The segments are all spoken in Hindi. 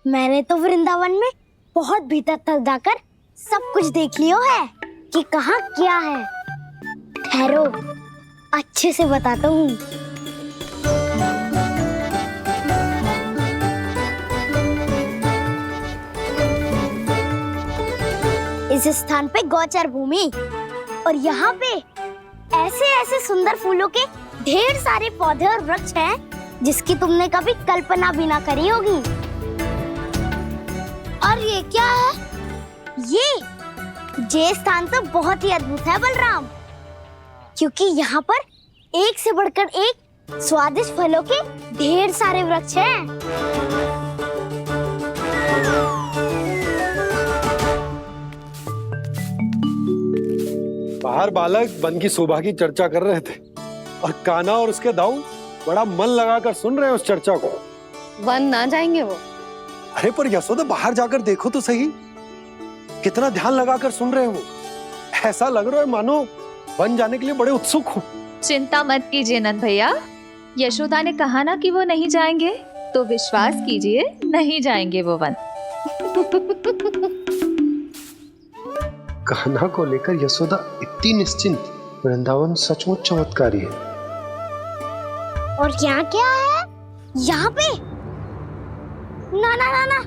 मैंने तो वृंदावन में बहुत भीतर तक जाकर सब कुछ देख लियो है कि कहाँ क्या है। ठहरो, अच्छे से बताता हूँ। इस स्थान पे गोचर भूमि और यहाँ पे ऐसे ऐसे सुंदर फूलों के ढेर सारे पौधे और वृक्ष हैं जिसकी तुमने कभी कल्पना भी ना करी होगी। और ये क्या है? ये स्थान तो बहुत ही अद्भुत है बलराम, क्योंकि यहाँ पर एक से बढ़कर एक स्वादिष्ट फलों के ढेर सारे वृक्ष हैं। बाहर बालक वन की शोभा की चर्चा कर रहे थे और कान्हा और उसके दाऊ बड़ा मन लगाकर सुन रहे हैं उस चर्चा को। वन ना जाएंगे वो? अरे पर यशोदा, बाहर जाकर देखो तो सही, कितना ध्यान लगाकर सुन रहे हैं वो। ऐसा लग रहा है मानो वन जाने के लिए बड़े उत्सुक हो। चिंता मत कीजिए नंद भैया, यशोदा ने कहा ना कि वो नहीं जाएंगे, तो विश्वास कीजिए नहीं जाएंगे वो वन। कान्हा को लेकर यशोदा इतनी निश्चिंत, वृंदावन सचमुच चमत्कारी है। और यहाँ क्या है? यहाँ पे ना ना ना ना,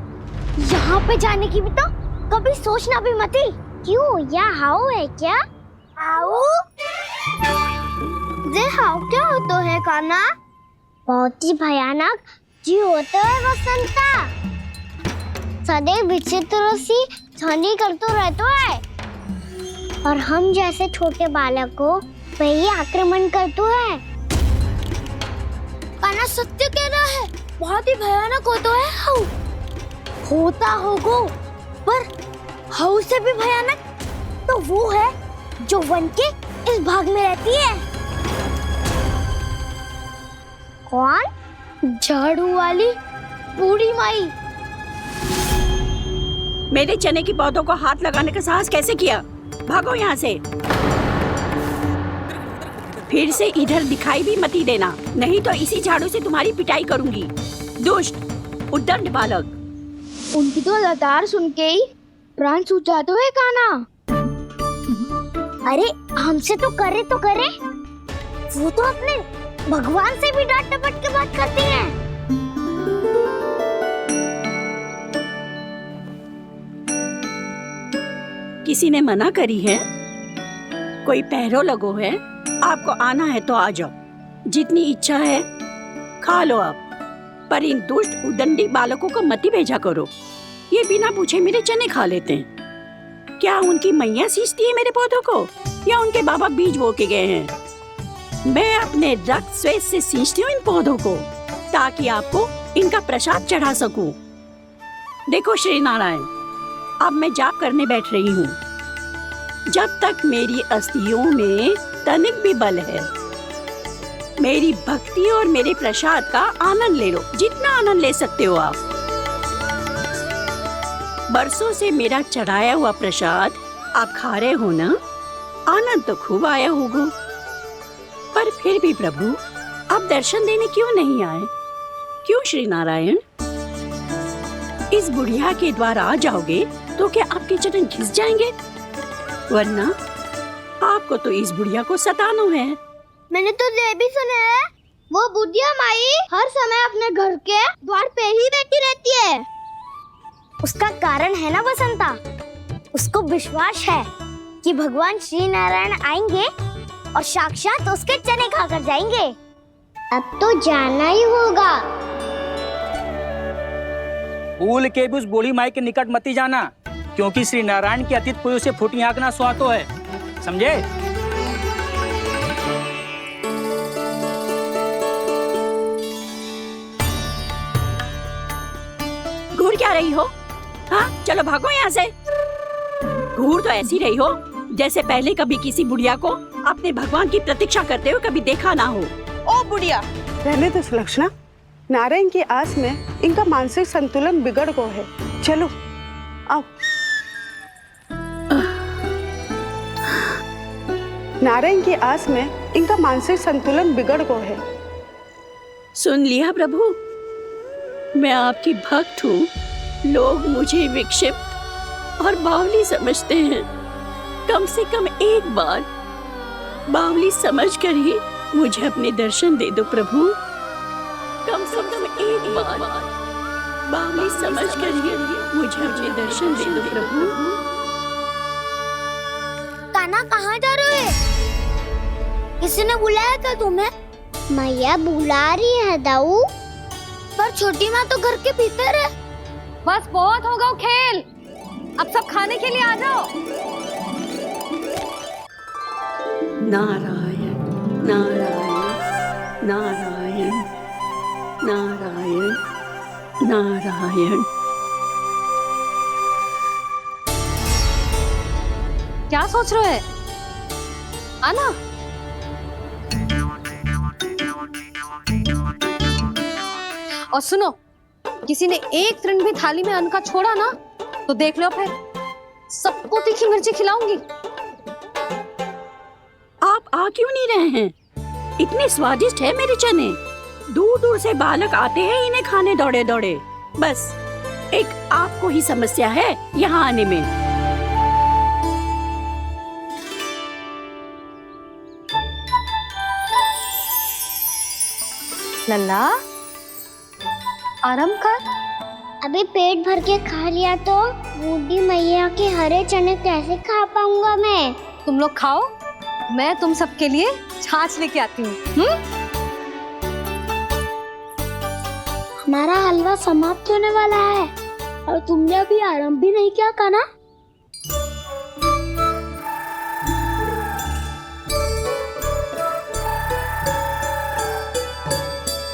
यहाँ पे जाने की भी तो कभी सोचना भी मत ही। क्यों, यहाँ हाउ है क्या? हाउ? ये हाउ क्या होता है कान्हा? बहुत ही भयानक जी होता है वसंता। सदैव विचित्र सी ध्वनि करते रहता है और हम जैसे छोटे बालक को वही आक्रमण करते हैं। कान्हा सत्य कह रहा है, बहुत ही भयानक होता है हाउ। होता होगा, पर हाउ से भी भयानक तो वो है जो वन के इस भाग में रहती है। कौन? झाड़ू वाली बूढ़ी माई। मेरे चने की पौधों को हाथ लगाने का साहस कैसे किया? भागो यहाँ से। फिर से इधर दिखाई भी मत ही देना, नहीं तो इसी झाड़ू से तुम्हारी पिटाई करूंगी। दुष्ट, उद्दंड बालक। उनकी तो लतार सुन के ही प्राण सूझ जाते हैं कान्हा। अरे हमसे तो करे, वो तो अपने भगवान से भी डांट डपट के बात करती हैं। किसी ने मना करी है? कोई पहरो लगो है? आपको आना है तो आ जाओ, जितनी इच्छा है खा लो आप, पर इन दुष्ट उदंडी बालकों को मत ही भेजा करो। ये बिना पूछे मेरे चने खा लेते हैं। क्या उनकी मैया सींचती है मेरे पौधों को, या उनके बाबा बीज बो के गए हैं? मैं अपने रक्त स्वेद से सींचती हूँ इन पौधों को, ताकि आपको इनका प्रसाद चढ़ा सकूं। देखो श्री नारायण, अब मैं जाप करने बैठ रही हूँ। जब तक मेरी अस्थियों में तनिक भी बल है, मेरी भक्ति और मेरे प्रसाद का आनंद ले लो, जितना आनंद ले सकते हो आप। बरसों से मेरा चढ़ाया हुआ प्रसाद आप खा रहे हो ना, आनंद तो खूब आया होगा। पर फिर भी प्रभु, आप दर्शन देने क्यों नहीं आए? क्यों श्री नारायण? इस बुढ़िया के द्वार आ जाओगे तो क्या आपके चरण घिस जाएंगे? वरना आपको तो इस बुढ़िया को सताना है। मैंने तो ये भी सुना है, वो बुढ़िया माई हर समय अपने घर के द्वार पे ही बैठी रहती है। उसका कारण है ना बसंता, उसको विश्वास है कि भगवान श्री नारायण आएंगे और साक्षात उसके चने खाकर जाएंगे। अब तो जाना ही होगा। भूल के भी उस बूढ़ी माई के निकट मत ही जाना, क्योंकि श्री नारायण की अतीत पुरुष से फूटी आंकना स्वातो है, समझे? घूर क्या रही हो? हाँ, चलो भागो यहाँ से। घूर तो ऐसी रही हो जैसे पहले कभी किसी बुढ़िया को अपने भगवान की प्रतीक्षा करते हुए कभी देखा ना हो। ओ बुढ़िया, रहने तो सुलक्षणा, नारायण की आस में इनका मानसिक संतुलन बिगड़ गया है। चलो आओ। नारायण की आस में इनका मानसिक संतुलन बिगड़ गया है। सुन लिया प्रभु, मैं आपकी भक्त हूँ, लोग मुझे विक्षिप्त और बावली समझते हैं। कम से कम एक बार बावली समझकर ही मुझे अपने दर्शन दे दो प्रभु। कम से कम एक बार बावली समझकर ही मुझे अपने दर्शन दे दो प्रभु। कान्हा कहाँ जा रहे हो? किसी ने बुलाया था तुम्हें? मैया बुला रही है दाऊ, पर छोटी माँ तो घर के भीतर है। बस बहुत होगा वो खेल, अब सब खाने के लिए आ जाओ। नारायण नारायण नारायण नारायण नारायण। क्या सोच रहे हो? आना। और सुनो, किसी ने एक तृण भी थाली में अन्न का छोड़ा ना तो देख लो, फिर सबको तीखी मिर्ची खिलाऊंगी। आप आ क्यों नहीं रहे हैं? इतने स्वादिष्ट है मेरे चने। दूर दूर से बालक आते हैं इन्हें खाने दौड़े दौड़े। बस एक आपको ही समस्या है यहाँ आने में। लल्ला, आराम कर। अभी पेट भर के खा लिया तो बूढ़ी मैया के हरे चने कैसे खा पाऊंगा मैं? तुम लोग खाओ, मैं तुम सबके लिए छाछ लेके आती हूँ। हमारा हलवा समाप्त होने वाला है और तुमने अभी आराम भी नहीं किया कान्हा।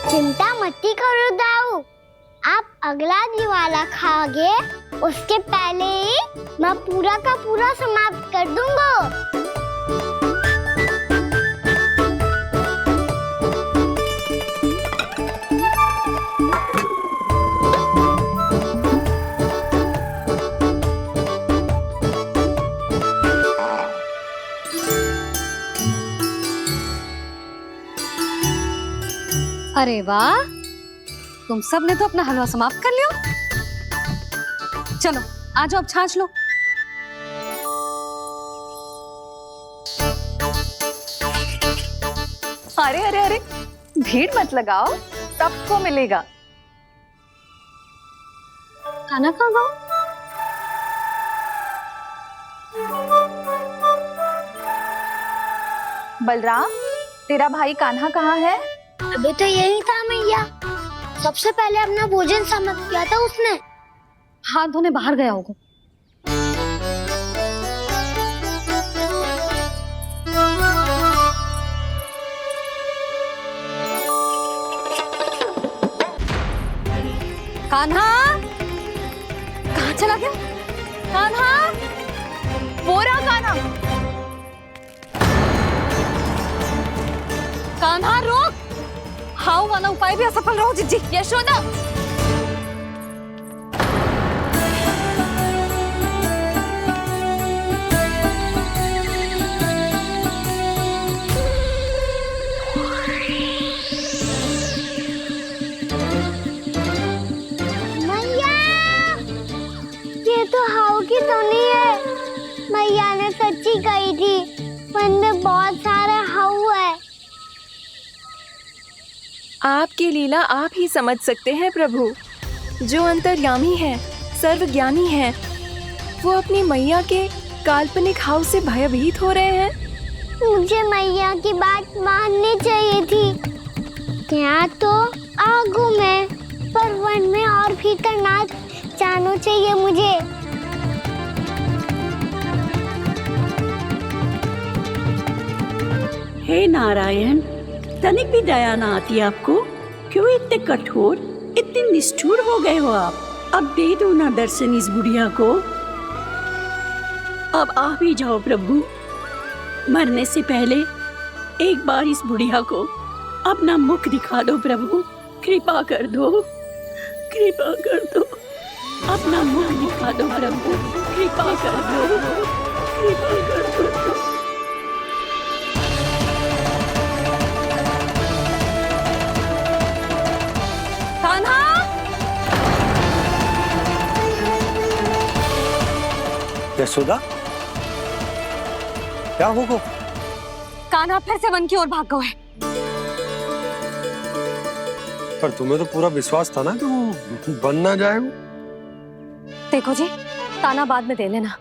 चिंता मत करो दाऊ, आप अगला दिवाला खाओगे उसके पहले ही मैं पूरा का पूरा समाप्त कर दूंगा। अरे वाह, तुम सब ने तो अपना हलवा समाप्त कर लिया। चलो आ जाओ, अब छाछ लो। अरे अरे अरे, भीड़ मत लगाओ, सबको मिलेगा। खाना कहाँ गया? बलराम, तेरा भाई कान्हा कहाँ है? अभी तो यही था मैया, सबसे पहले अपना भोजन समाप्त किया था उसने। हाथ धोने बाहर गया होगा। कान्हा कहाँ चला गया? कान्हा, वो रहा कान्हा। कान्हा रोक, हाउ वाला उपाय भी असफल रहो जिज्जी। यशोदा, मैया, ये तो हाउ की धुनी है। मैया ने सच्ची कही थी, वन में बहुत सारे हाउ है। आपकी लीला आप ही समझ सकते हैं प्रभु। जो अंतर्यामी है, सर्वज्ञानी है, वो अपनी मैया के काल्पनिक हाव से भयभीत हो रहे हैं। मुझे मैया की बात माननी चाहिए थी। यहाँ तो आगू में, पर वन में और भीतर ना जाना चाहिए मुझे। हे नारायण, तनिक भी दया ना आती आपको? क्यों इतने कठोर, इतने निष्ठुर हो गए हो आप? अब दे दो ना दर्शन इस बुढ़िया को। अब आ भी जाओ प्रभु। मरने से पहले एक बार इस बुढ़िया को अपना मुख दिखा दो प्रभु। कृपा कर दो, कृपा कर दो। अपना मुख दिखा दो प्रभु, कृपा कर दो, कृपा कर दो। कान्हा, यशोदा, क्या होगा? कान्हा फिर से वन की ओर भाग गया है। पर तुम्हें तो पूरा विश्वास था ना कि वो बन ना जाए वो। देखो जी, ताना बाद में दे लेना,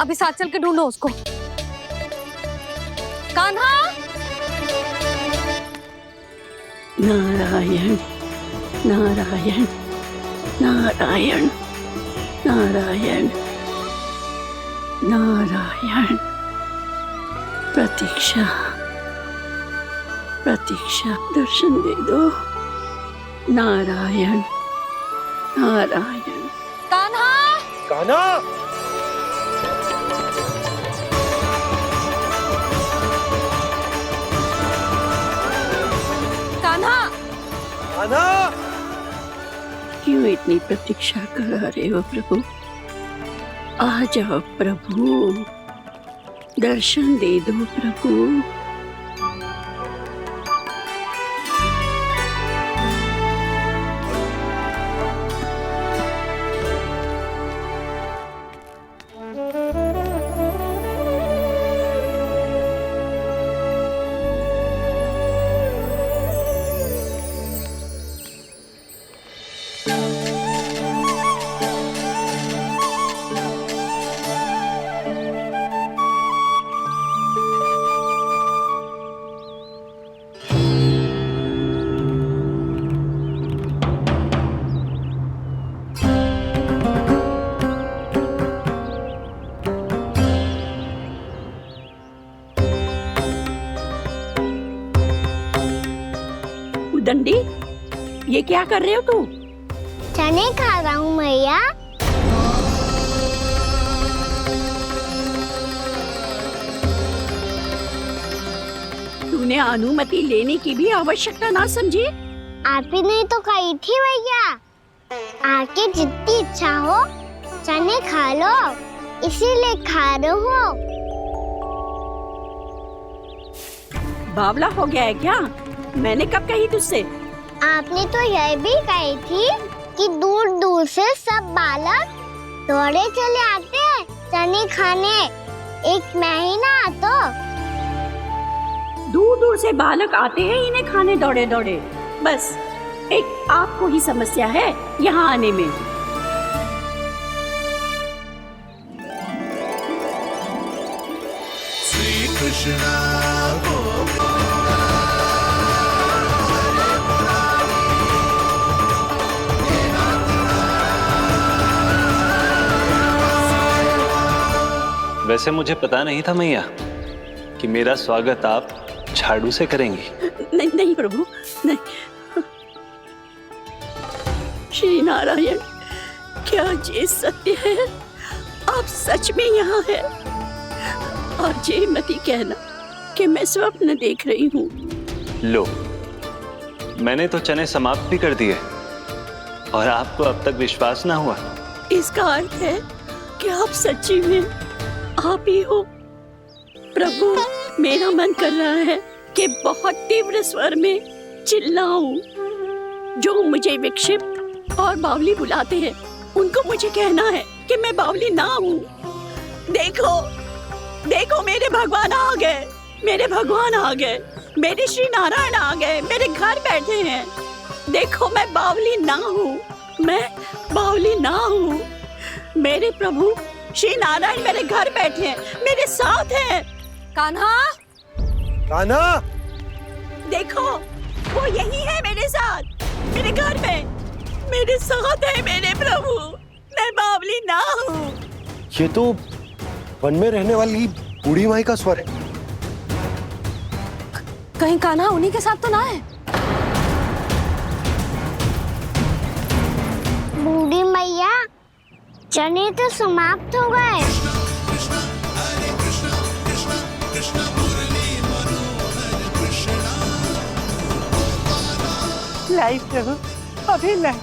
अभी साथ चल के ढूंढो उसको। कान्हा! नारायण नारायण नारायण नारायण नारायण। प्रतीक्षा प्रतीक्षा, दर्शन दे दो। नारायण नारायण। कान्हा! कान्हा! कान्हा! कान्हा! क्यों इतनी प्रतीक्षा करा रहे हो प्रभु? आ जाओ प्रभु, दर्शन दे दो प्रभु। दंडी, ये क्या कर रहे हो तू? चने खा रहा हूँ मैया। तूने अनुमति लेने की भी आवश्यकता ना समझी? आप ही नहीं तो कही थी भैया, आके जितनी इच्छा हो चने खा लो, इसीलिए खा रहे हो। बावला हो गया है क्या? मैंने कब कही तुझसे? आपने तो यह भी कही थी कि दूर दूर से सब बालक दौड़े चले आते हैं चने खाने, एक महीना तो दूर दूर से बालक आते हैं इन्हें खाने दौड़े दौड़े। बस एक आपको ही समस्या है यहाँ आने में। श्री कृष्णा वैसे मुझे पता नहीं था मैया कि मेरा स्वागत आप झाड़ू से करेंगी। नहीं नहीं प्रभु, नहीं। श्री नारायण, क्या ये सत्य है? आप सच में यहाँ हैं? और ये मत ही कहना कि मैं स्वप्न देख रही हूँ। लो, मैंने तो चने समाप्त भी कर दिए और आपको अब तक विश्वास ना हुआ। इसका अर्थ है कि आप सच्ची में आप ही हो। प्रभु, मेरा मन कर रहा है कि बहुत तीव्र स्वर में चिल्लाऊं। जो मुझे विक्षिप्त और बावली बुलाते हैं उनको मुझे कहना है कि मैं बावली ना हूँ। देखो देखो, मेरे भगवान आ गए, मेरे भगवान आ गए, मेरे श्री नारायण आ गए, मेरे घर बैठे हैं। देखो, मैं बावली ना हूँ, मैं बावली ना हूँ। मेरे प्रभु श्री नारायण मेरे घर बैठे हैं, मेरे साथ हैं। कान्हा! कान्हा! देखो, वो यही है मेरे साथ, मेरे घर में, मेरे साथ है मेरे प्रभु। मैं बावली ना हूँ। ये तो वन में रहने वाली बूढ़ी माई का स्वर है। कहीं कान्हा उन्हीं के साथ तो ना है? बूढ़ी मैया, चने तो समाप्त हो गए। लाई प्रभु, अभी लाई।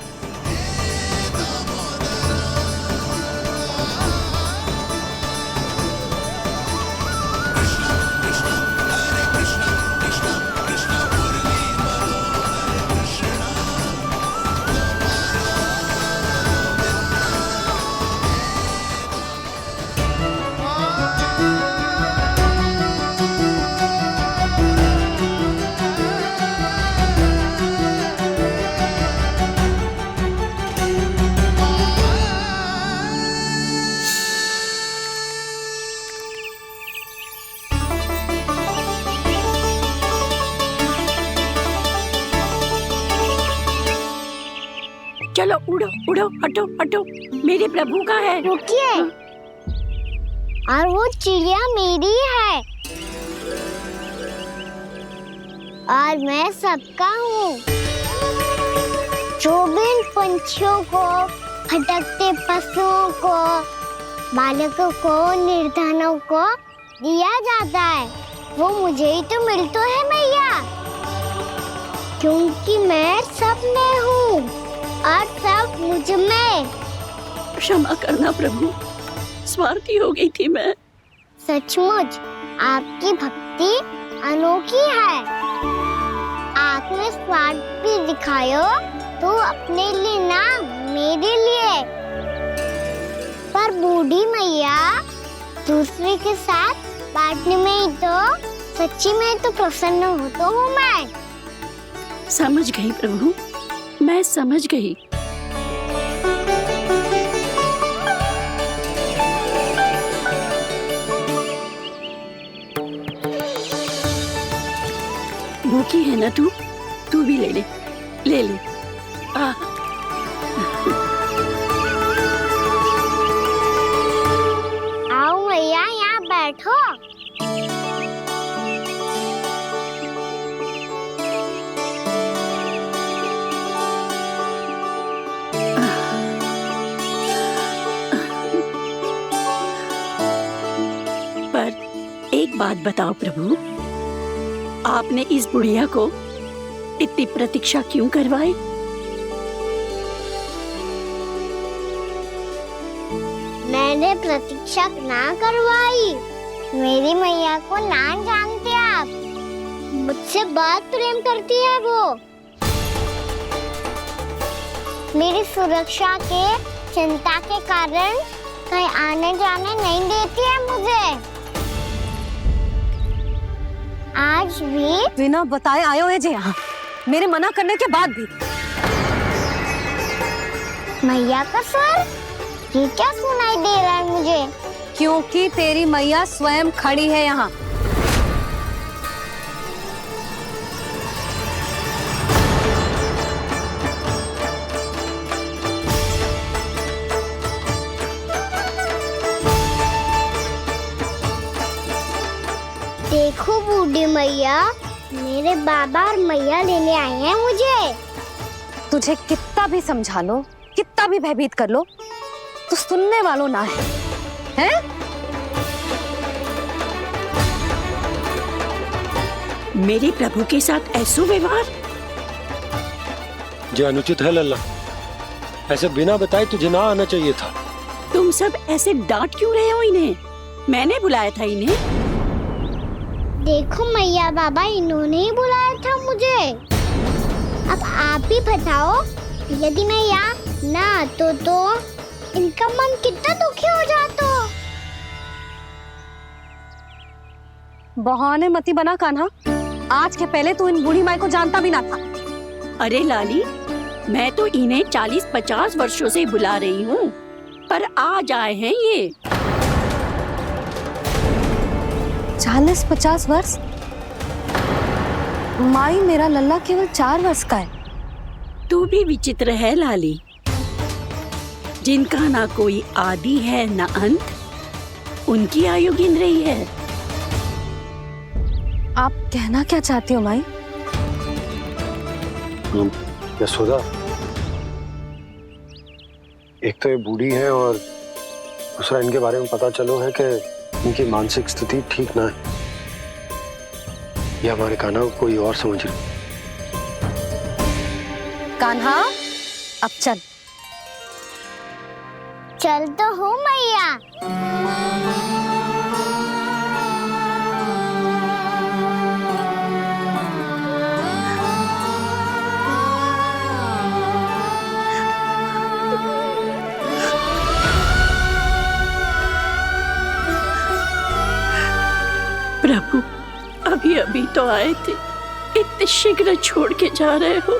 उड़ो उड़ो, हटो हटो, मेरे प्रभु का है। रुकिए, और वो चिड़िया मेरी है और मैं सबका हूँ। जो भी इन पंछियों को, भटकते पशुओं को, बालकों को, निर्धनों को दिया जाता है, वो मुझे ही तो मिलता है मैया, क्योंकि मैं सब में हूँ और सब मुझ में। क्षमा करना प्रभु, स्वार्थी हो गई थी मैं। सचमुच आपकी भक्ति अनोखी है। आपने स्वार्थ भी दिखायो तो अपने लिए ना, मेरे लिए। पर बूढ़ी मैया दूसरे के साथ बांटने में ही तो सच्ची में तो प्रसन्न होता हूँ मैं। समझ गई प्रभु, मैं समझ गई। भूखी है ना तू भी ले ले, ले ले। आओ मैया, यहाँ बैठो। पर एक बात बताओ प्रभु, आपने इस बुढ़िया को इतनी प्रतीक्षा क्यों करवाई? मैंने प्रतीक्षा ना करवाई। मेरी मैया को ना जानते आप, मुझसे बहुत प्रेम करती है वो। मेरी सुरक्षा के चिंता के कारण कहीं आने जाने नहीं देती है मुझे। आज भी बिना बताए आयो है जे यहाँ, मेरे मना करने के बाद भी। मैया का स्वर, ये क्या सुनाई दे रहा है मुझे? क्योंकि तेरी मैया स्वयं खड़ी है यहाँ। देखो बूढ़ी मैया, मेरे बाबा और मैया लेने आए हैं मुझे। तुझे कितना भी समझा लो, कितना भी भयभीत कर लो, तो सुनने वालों ना है, हैं? मेरे प्रभु के साथ ऐसा व्यवहार जो अनुचित है लल्ला। ऐसे बिना बताए तुझे ना आना चाहिए था। तुम सब ऐसे डांट क्यों रहे हो इन्हें? मैंने बुलाया था इन्हें। देखो मैया बाबा, इन्होंने ही बुलाया था मुझे। अब आप ही बताओ, यदि मैं यहाँ ना आतो तो इनका मन कितना दुखी हो जाता। बहाने मती बना कान्हा, आज के पहले तू इन बूढ़ी माई को जानता भी ना था। अरे लाली, मैं तो इन्हें 40-50 वर्षों से बुला रही हूँ, पर आज आए हैं ये। 40-50 वर्ष? माई, मेरा लल्ला केवल 4 वर्ष का है। तू भी विचित्र है लाली, जिनका ना कोई आदि है ना अंत, उनकी आयु गिन रही है। आप कहना क्या चाहती हो माई? यशोदा, एक तो ये बूढ़ी है और दूसरा इनके बारे में पता चलो है कि इनकी मानसिक स्थिति ठीक ना है। ये हमारे कान्हा को कोई और समझ रही। कान्हा, अब चल। चल तो हूँ मैया। प्रभु, अभी अभी तो आए थे, इतने शीघ्र छोड़ के जा रहे हो?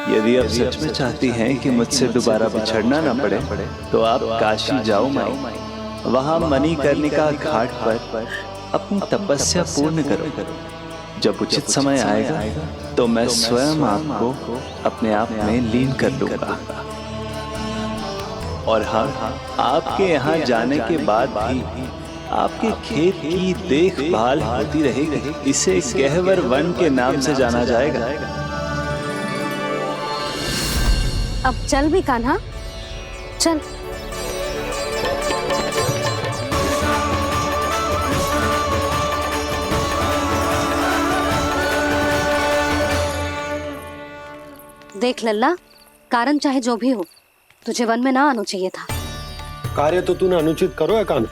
यदि आप सच में चाहती हैं कि मुझसे दोबारा बिछड़ना ना पड़े तो आप काशी जाओ माई। वहां मणिकर्णिका घाट पर अपनी तपस्या पूर्ण करो। जब उचित समय आएगा तो मैं स्वयं आपको अपने आप में लीन कर लूंगा। और हाँ, आपके यहाँ जाने के बाद भी आपके खेत की देखभाल होती रहेगी। इसे गहवर वन के नाम से जाना जाएगा। अब चल भी कान्हा, चल। देख लल्ला, कारण चाहे जो भी हो, तुझे वन में ना आना चाहिए था। कार्य तो तूने अनुचित करो है कान्हा,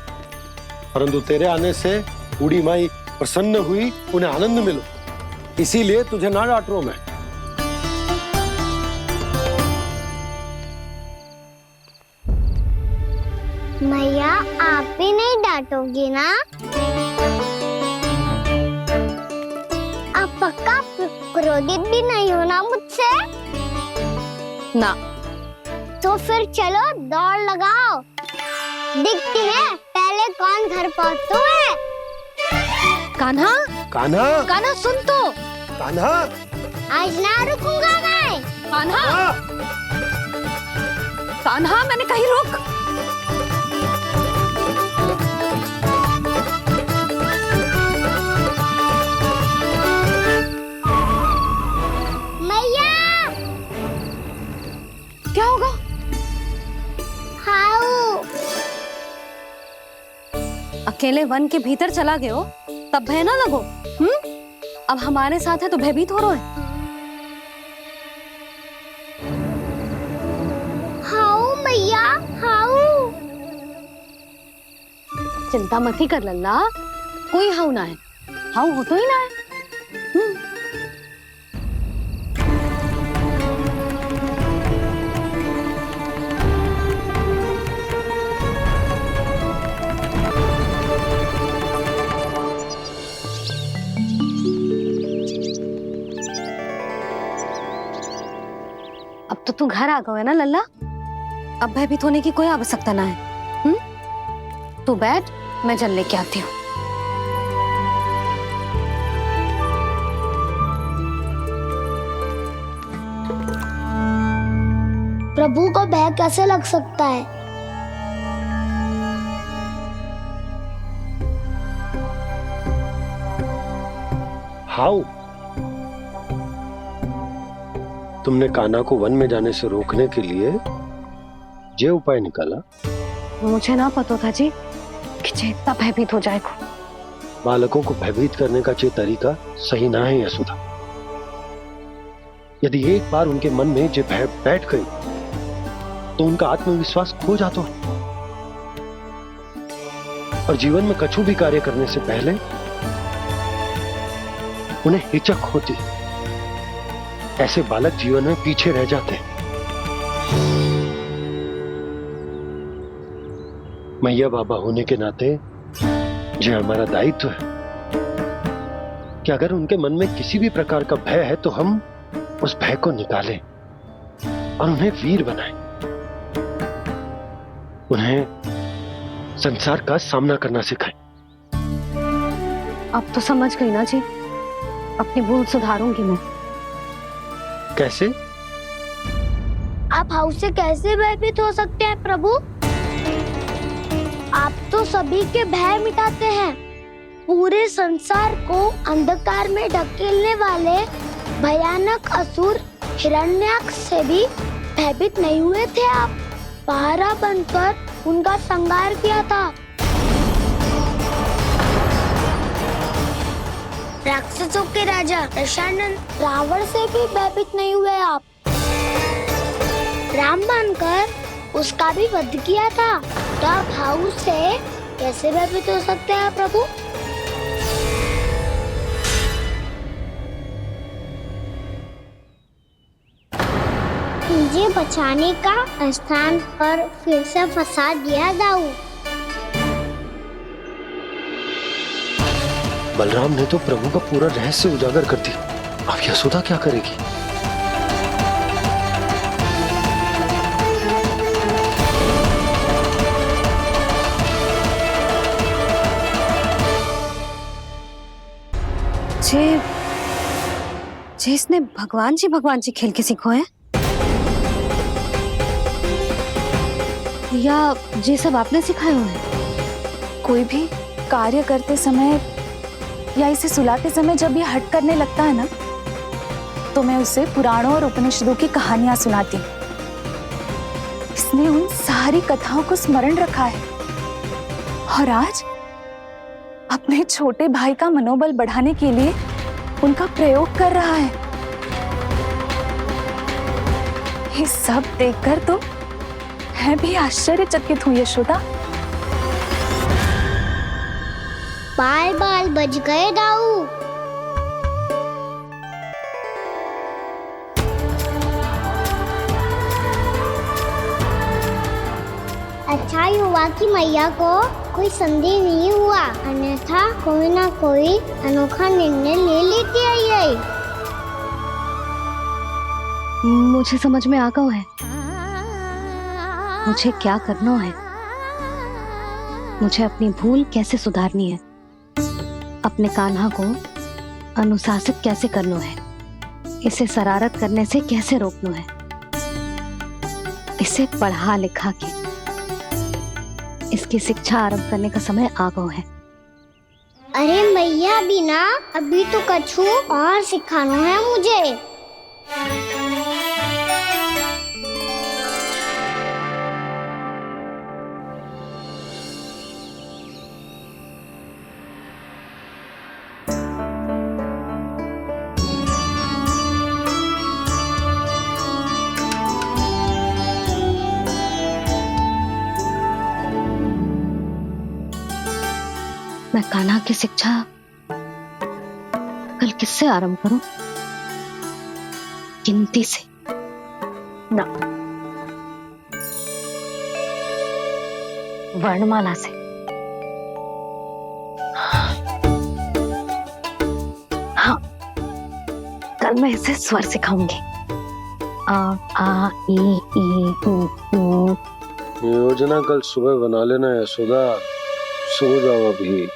परंतु तेरे आने से बूढ़ी माई प्रसन्न हुई, उन्हें आनंद मिलो, इसीलिए तुझे ना डांट रहा हूं मैं। मैया आप भी नहीं डांटोगी ना? आप पक्का क्रोधित भी नहीं हो ना मुझसे? ना। तो फिर चलो दौड़ लगाओ, दिखती है पहले कौन घर पहुंचता है। कान्हा, कान्हा, कान्हा सुन तो। कान्हा, आज ना रुकूंगा मैं। कान्हा, कान्हा मैंने कही रुक। मैया, क्या होगा? हाउ अकेले वन के भीतर चला गए हो तब भय ना लगो। अब हमारे साथ है तो भयभीत हो रहे हैं। हाउ मैया, हाउ। चिंता मत ही कर लल्ला, कोई हाउ ना है। हाउ हो तो ही ना है। अब तो तू घर आ गया है ना लल्ला, अब भयभीत होने की कोई आवश्यकता ना है। तू बैठ, मैं जल लेके आती हूँ। प्रभु को भय कैसे लग सकता है? हाउ? तुमने कान्हा को वन में जाने से रोकने के लिए ये उपाय निकाला? मुझे ना पता था जी कि जे इतना भयभीत हो जाएगा। बालकों को भयभीत करने का ये तरीका सही ना है यशोदा। यदि एक बार उनके मन में ये भय बैठ गई तो उनका आत्मविश्वास खो जाता है और जीवन में कछु भी कार्य करने से पहले उन्हें हिचक होती। ऐसे बालक जीवन में पीछे रह जाते हैं। मैया बाबा होने के नाते ये हमारा दायित्व है कि अगर उनके मन में किसी भी प्रकार का भय है तो हम उस भय को निकालें और उन्हें वीर बनाएं, उन्हें संसार का सामना करना सिखाएं। अब तो समझ गई ना जी, अपनी भूल सुधारूंगी मैं। कैसे? आप हाउ से कैसे भयभीत हो सकते हैं प्रभु? आप तो सभी के भय मिटाते हैं। पूरे संसार को अंधकार में ढकेलने वाले भयानक असुर हिरण्याक्ष से भी भयभीत नहीं हुए थे आप। पहरा बनकर उनका संहार किया था। राक्षसों के राजा दशानन रावण से भी भयभीत नहीं हुए आप। राम बनकर उसका भी वध किया था। तो आप हाउ से कैसे भयभीत हो सकते हैं प्रभु? मुझे बचाने का स्थान पर फिर से फंसा दिया दाऊ। बलराम ने तो प्रभु का पूरा रहस्य उजागर कर दिया। अब यशोदा क्या करेगी? जे इसने भगवान जी खेल के सीखो है, या ये सब आपने सिखाए हुए हैं? कोई भी कार्य करते समय या इसे सुलाते समय जब ये हट करने लगता है ना, तो मैं उसे पुराणों और उपनिषदों की कहानियां सुनाती हूँ। इसने उन सारी कथाओं को स्मरण रखा है और आज अपने छोटे भाई का मनोबल बढ़ाने के लिए उनका प्रयोग कर रहा है। ये सब देखकर तो मैं भी आश्चर्यचकित हूँ यशोदा। बाल बाल बज गए दाऊ। अच्छा ही हुआ कि मैया को कोई संदेह नहीं हुआ, अन्यथा कोई ना कोई अनोखा निर्णय ले लेती है ये। मुझे समझ में आ गया है मुझे क्या करना है। मुझे अपनी भूल कैसे सुधारनी है, अपने कान्हा को अनुशासित कैसे करना है, इसे शरारत करने से कैसे रोकना है, इसे पढ़ा लिखा के इसकी शिक्षा आरंभ करने का समय आ गया है। अरे मैया बिना अभी तो कछु और सिखाना है मुझे। मैं कान्हा की शिक्षा कल किससे आरंभ करूं? गिनती से ना, वर्णमाला से। हाँ, कल मैं इसे स्वर सिखाऊंगी। आ आ ई ई उ ऊ। योजना कल सुबह बना लेना यशोदा, सो जाओ अभी।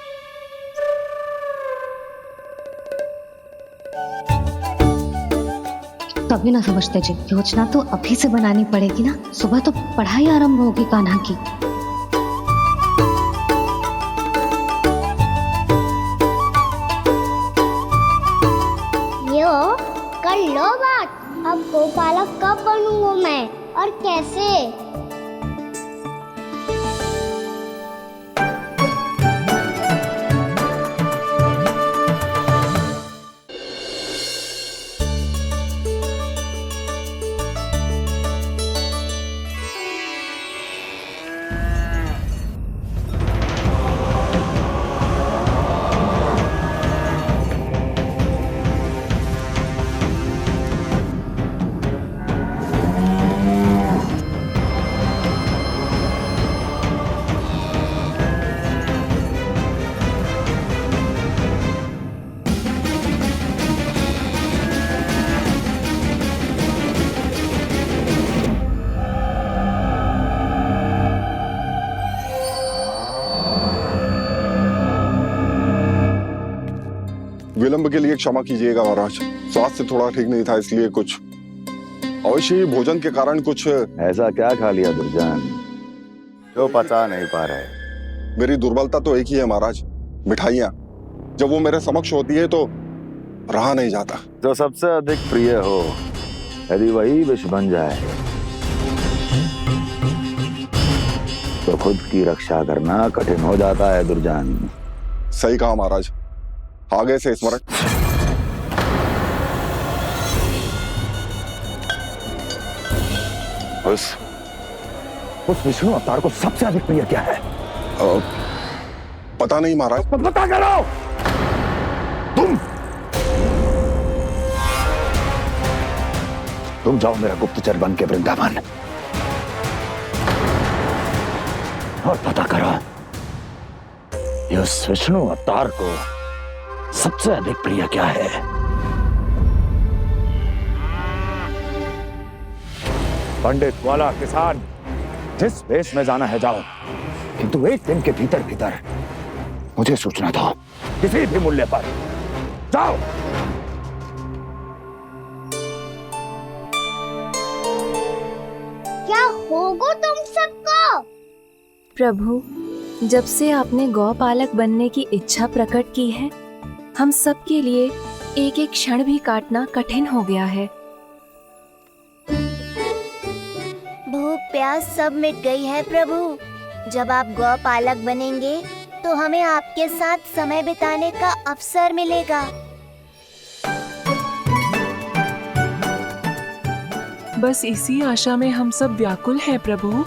तभी ना समझते जी, योजना तो अभी से बनानी पड़ेगी ना। सुबह तो पढ़ाई आरंभ होगी कान्हा की। यो कर लो बात। अब गोपालक कब बनूंगा मैं और कैसे? विलंब के लिए क्षमा कीजिएगा महाराज, स्वास्थ्य थोड़ा ठीक नहीं था इसलिए कुछ अवश्य ही भोजन के कारण कुछ। ऐसा क्या खा लिया दुर्जन जो पचा नहीं पा रहे? मेरी दुर्बलता तो एक ही है महाराज, मिठाइयाँ। जब वो मेरे समक्ष होती है तो रहा नहीं जाता। जो सबसे अधिक प्रिय हो, यदि वही विष बन जाए तो खुद की रक्षा करना कठिन हो जाता है दुर्जन। सही कहा महाराज, आगे से स्मरण। उस विष्णु अवतार को सबसे अधिक प्रिय क्या है? पता नहीं महाराज। पता करो। तुम जाओ मेरा गुप्तचर बन के वृंदावन और पता करो उस विष्णु अवतार को सबसे अधिक प्रिय क्या है। पंडित वाला किसान जिस वेश में जाना है जाओ, किंतु एक दिन के भीतर भीतर मुझे सूचना दो, किसी भी मूल्य पर जाओ। क्या होगा तुम सबको? प्रभु, जब से आपने गौपालक बनने की इच्छा प्रकट की है, हम सब के लिए एक एक क्षण भी काटना कठिन हो गया है। भूख प्यास सब मिट गई है प्रभु। जब आप गौपालक बनेंगे तो हमें आपके साथ समय बिताने का अवसर मिलेगा। बस इसी आशा में हम सब व्याकुल हैं प्रभु।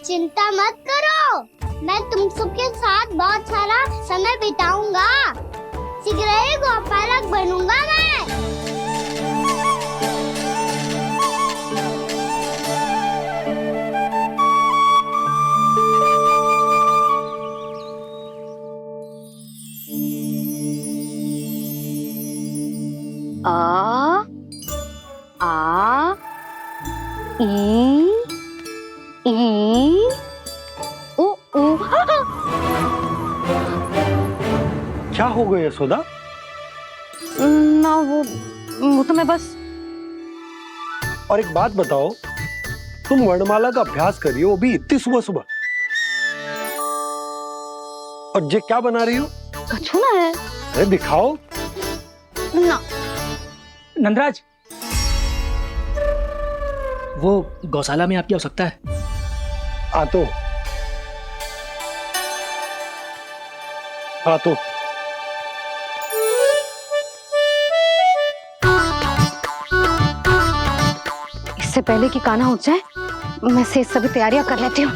चिंता मत करो, मैं तुम सबके साथ बहुत सारा समय बिताऊंगा। शीघ्र ही गौपालक बनूंगा मैं। आ आ ई ओ ओ। क्या हो गया यशोदा? ना वो तो मैं बस। और एक बात बताओ, तुम वर्णमाला का अभ्यास कर रही हो, वो भी इतनी सुबह सुबह, और ये क्या बना रही हो? कछुआ है। अरे दिखाओ ना। नंदराज, वो गौशाला में आपकी आवश्यकता है। आ तो इससे पहले कि कान्हा उठ जाए, मैं से सभी तैयारियां कर लेती हूँ।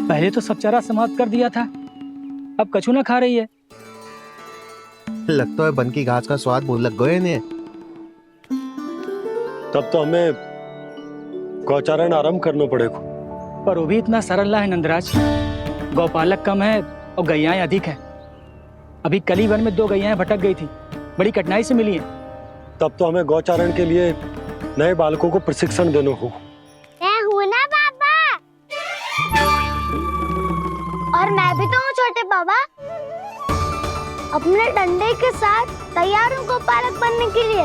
पहले तो सब चारा समाप्त कर दिया था, अब कछू ना खा रही है। लगता है बन की घास का स्वाद बहुत लग गए इन्हें। तब तो हमें गौचारण आरंभ करना पड़ेगा। पर वो भी इतना सरल ना है नंदराज। गौपालक कम है और गैयाएं अधिक है। अभी कल ही वन में 2 गैयाएं भटक गई थी, बड़ी कठिनाई से मिली हैं। तब तो हमें गौचारण के लिए नए बालकों को प्रशिक्षण देना हो। मैं हूँ ना बाबा, और मैं भी तो हूँ छोटे बाबा। अपने डंडे के साथ तैयार हूँ गौपालक बनने के लिए।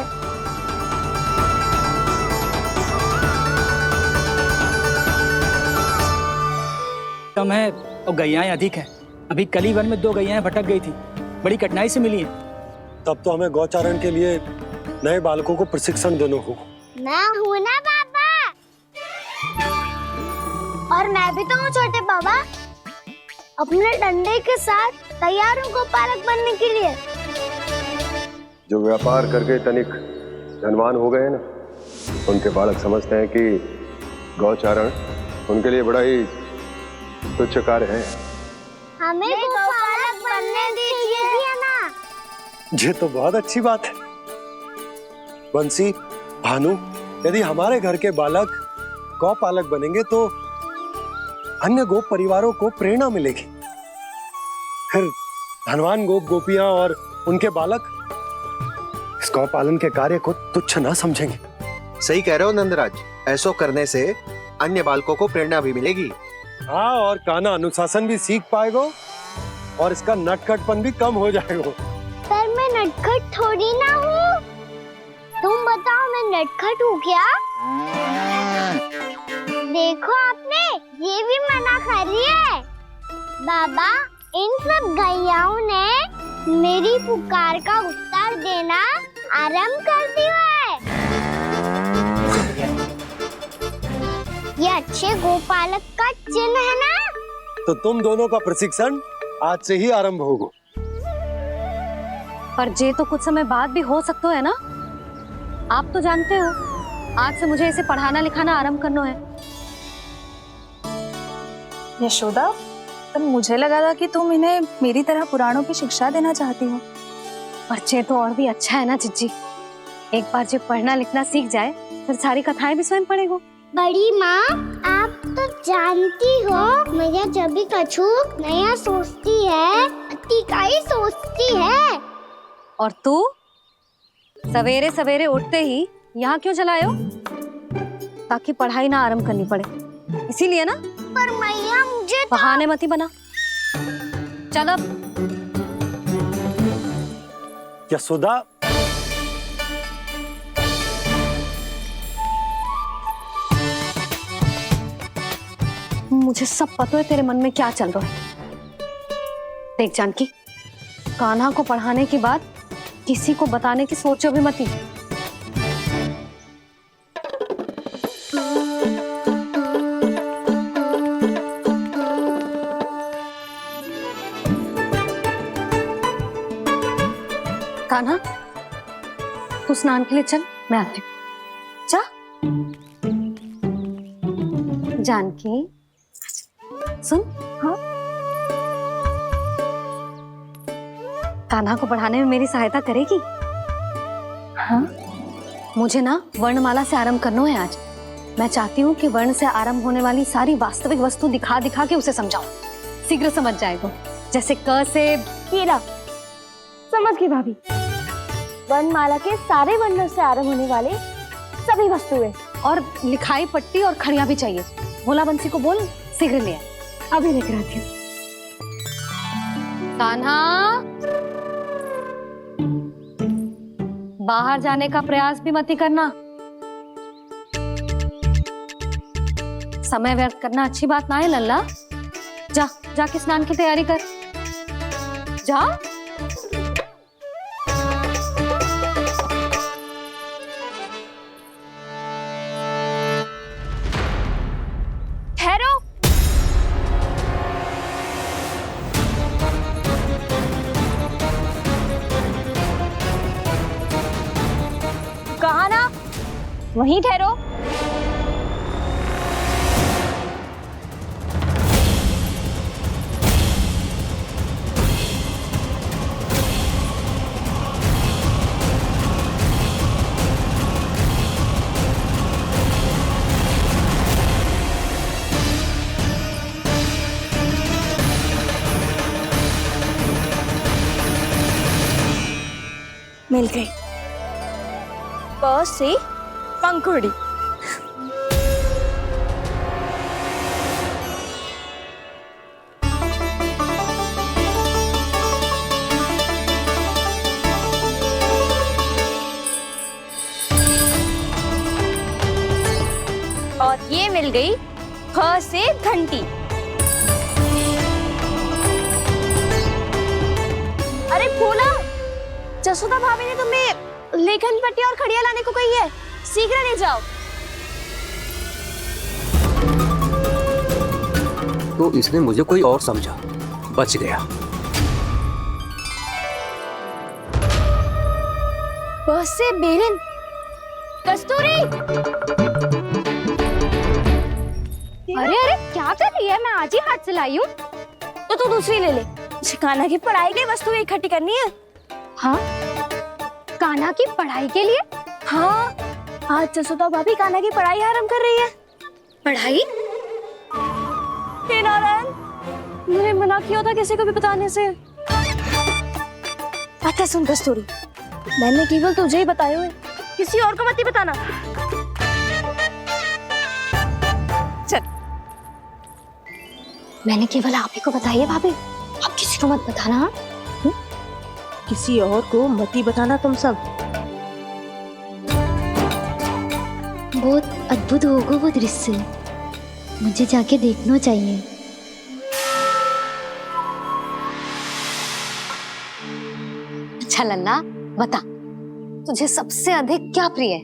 कम है और गैयाएं अधिक है। अभी कल ही वन में 2 गैयाएं भटक गई थी, बड़ी कठिनाई से मिली हैं। तब तो हमें गौचारण के लिए नए बालकों को प्रशिक्षण देना हो। मैं हूँ ना बाबा, और मैं भी तो हूँ छोटे बाबा। अपने डंडे के साथ तैयार हूँ गौपालक बनने के लिए। जो व्यापार करके तनिक धनवान हो गए ना, उनके बालक समझते हैं कि गौचारण उनके लिए बड़ा ही तुच्छ कार्य है। हमें गौपालक बनने दीजिए ना। ये तो बहुत अच्छी बात है। बंसी, भानु, यदि हमारे घर के बालक गौपालक बनेंगे तो अन्य गोप परिवारों को प्रेरणा मिलेगी। फिर धनवान गोप गोपियां और उनके बालक इस गौपालन के कार्य को तुच्छ ना समझेंगे। सही कह रहे हो नंदराज, ऐसा करने से अन्य बालकों को प्रेरणा भी मिलेगी। हाँ, और कान्हा अनुशासन भी सीख पाएगा और इसका नटखटपन भी कम हो जाएगा। पर मैं नटखट थोड़ी ना हूँ। तुम बताओ, मैं नटखट हूँ क्या? देखो आपने, ये भी मना कर रही है। बाबा, इन सब गैयाओं ने मेरी पुकार का उत्तर देना आरंभ कर दिया है। ये अच्छे गोपालक का चिन्ह है ना? तो तुम दोनों का प्रशिक्षण आज से ही आरंभ होगा। पर जे तो कुछ समय बाद भी हो सकता है ना। आप तो जानते हो, आज से मुझे इसे पढ़ाना लिखाना आरंभ करना है। यशोदा, पर मुझे लगा था कि तुम इन्हें मेरी तरह पुराणों की शिक्षा देना चाहती हो। पर जे तो और भी अच्छा है ना जिज्जी। एक बार जब पढ़ना लिखना सीख जाए, फिर सारी कथाएं भी स्वयं पढ़ेगा। बड़ी माँ, आप तो जानती हो, मैया जब भी कछु नया सोचती है, अतिका ही सोचती है। और तू सवेरे सवेरे उठते ही यहाँ क्यों चलाए हो? ताकि पढ़ाई ना आरंभ करनी पड़े। इसीलिए ना। पर मैया मुझे बहाने मत ही बना। चल अब। यशोदा, मुझे सब पता है तेरे मन में क्या चल रहा है। देख जानकी, कान्हा को पढ़ाने की बात किसी को बताने की सोचो भी मत ही। कान्हा, तू स्नान के लिए चल, मैं आती हूँ। जा। जानकी सुन। हाँ, कान्हा को पढ़ाने में मेरी सहायता करेगी? हाँ, मुझे ना वर्णमाला से आरंभ करना है आज। मैं चाहती हूँ कि वर्ण से आरंभ होने वाली सारी वास्तविक वस्तु दिखा दिखा के उसे समझाऊं। शीघ्र समझ जाएगा। जैसे क से कीड़ा। समझ गई भाभी। वर्णमाला के सारे वर्णों से आरंभ होने वाले सभी वस्तुएं। और लिखाई पट्टी और खड़िया भी चाहिए। भोला बंसी को बोल शीघ्र ले आए। अभी लेकर आती हूँ। कान्हा, बाहर जाने का प्रयास भी मत ही करना। समय व्यर्थ करना अच्छी बात ना है लल्ला। जा, जाके स्नान की तैयारी कर। जा। ठहरो। कहा ना, वहीं ठहरो। मिल गई। प से पंखुड़ी। और ये मिल गई ख से घंटी। अरे फूला, जसोदा भाभी ने तुम्हें लेखन पट्टी और खड़िया लाने को कही है, शीघ्र ले जाओ। तो इसने मुझे कोई और समझा, बच गया। बस से बेलन। कस्तूरी। अरे अरे क्या कर रही है? मैं आज ही हाथ से लाई हूँ। तो तू दूसरी ले ले। कान्हा की पढ़ाई की वस्तु इकट्ठी करनी है। हाँ, कान्हा की पढ़ाई के लिए? हाँ, आज जसोदा भाभी कान्हा की पढ़ाई आरंभ कर रही है। पढ़ाई? हे नारायण, मैंने मना किया था किसी को भी बताने से। अच्छा सुन कस्तूरी, मैंने केवल तुझे ही बताया है, किसी और को मत ही बताना। चल। मैंने केवल आप ही को बताई है भाभी, आप किसी को मत बताना। किसी और को मत ही बताना तुम सब। बहुत अद्भुत होगा वो दृश्य, मुझे जाके देखना चाहिए। अच्छा लल्ला, बता तुझे सबसे अधिक क्या प्रिय है?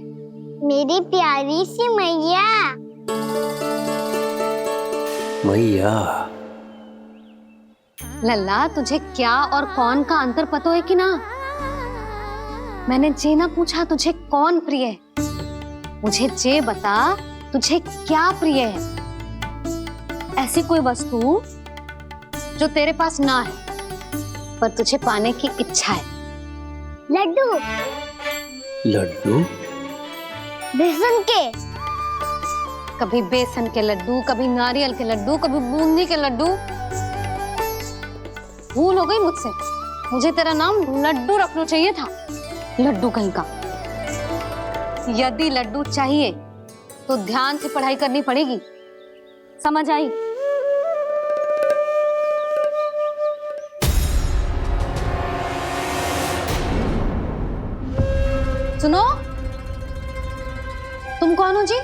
मेरी प्यारी सी मैया। मैया। लल्ला, तुझे क्या और कौन का अंतर पता है कि ना? मैंने जे ना पूछा तुझे कौन प्रिय है, मुझे जे बता तुझे क्या प्रिय है। ऐसी कोई वस्तु जो तेरे पास ना है पर तुझे पाने की इच्छा है। लड्डू। लड्डू? बेसन के। कभी बेसन के लड्डू, कभी नारियल के लड्डू, कभी बूंदी के लड्डू। भूल हो गई मुझसे, मुझे तेरा नाम लड्डू रखना चाहिए था। लड्डू कहीं का। यदि लड्डू चाहिए तो ध्यान से पढ़ाई करनी पड़ेगी। समझ आई? सुनो, तुम कौन हो जी?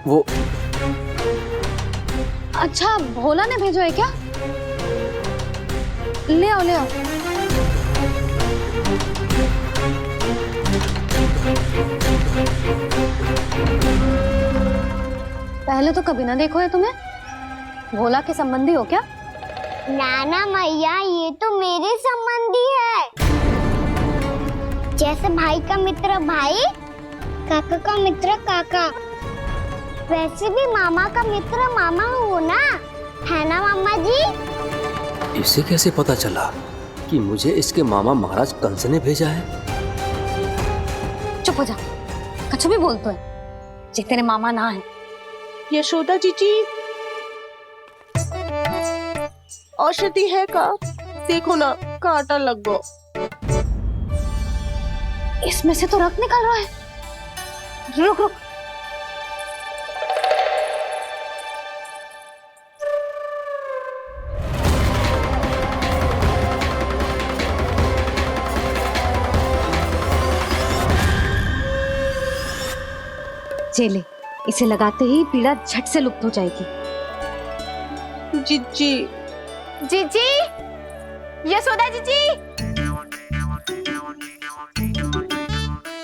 वो अच्छा, भोला ने भेजो है क्या? ले आओ ले आओ। पहले तो कभी ना देखो है तुम्हें। भोला के संबंधी हो क्या? नाना मैया, ये तो मेरे संबंधी है। जैसे भाई का मित्र भाई, काका का मित्र काका, वैसे भी मामा का मित्र मामा हो ना, है ना मामा जी? इसे कैसे पता चला कि मुझे इसके मामा महाराज कंस ने भेजा है? चुप हो जा, कुछ भी बोलते है जे तेरे मामा ना है। यशोदा जीजी, औषधि है का? देखो ना, कांटा लग गो। इसमें से तो रक्त निकल रहा है। रुक रुक। चले, इसे लगाते ही पीड़ा झट से लुप्त हो जाएगी। जीजी, जीजी, यशोदा जीजी,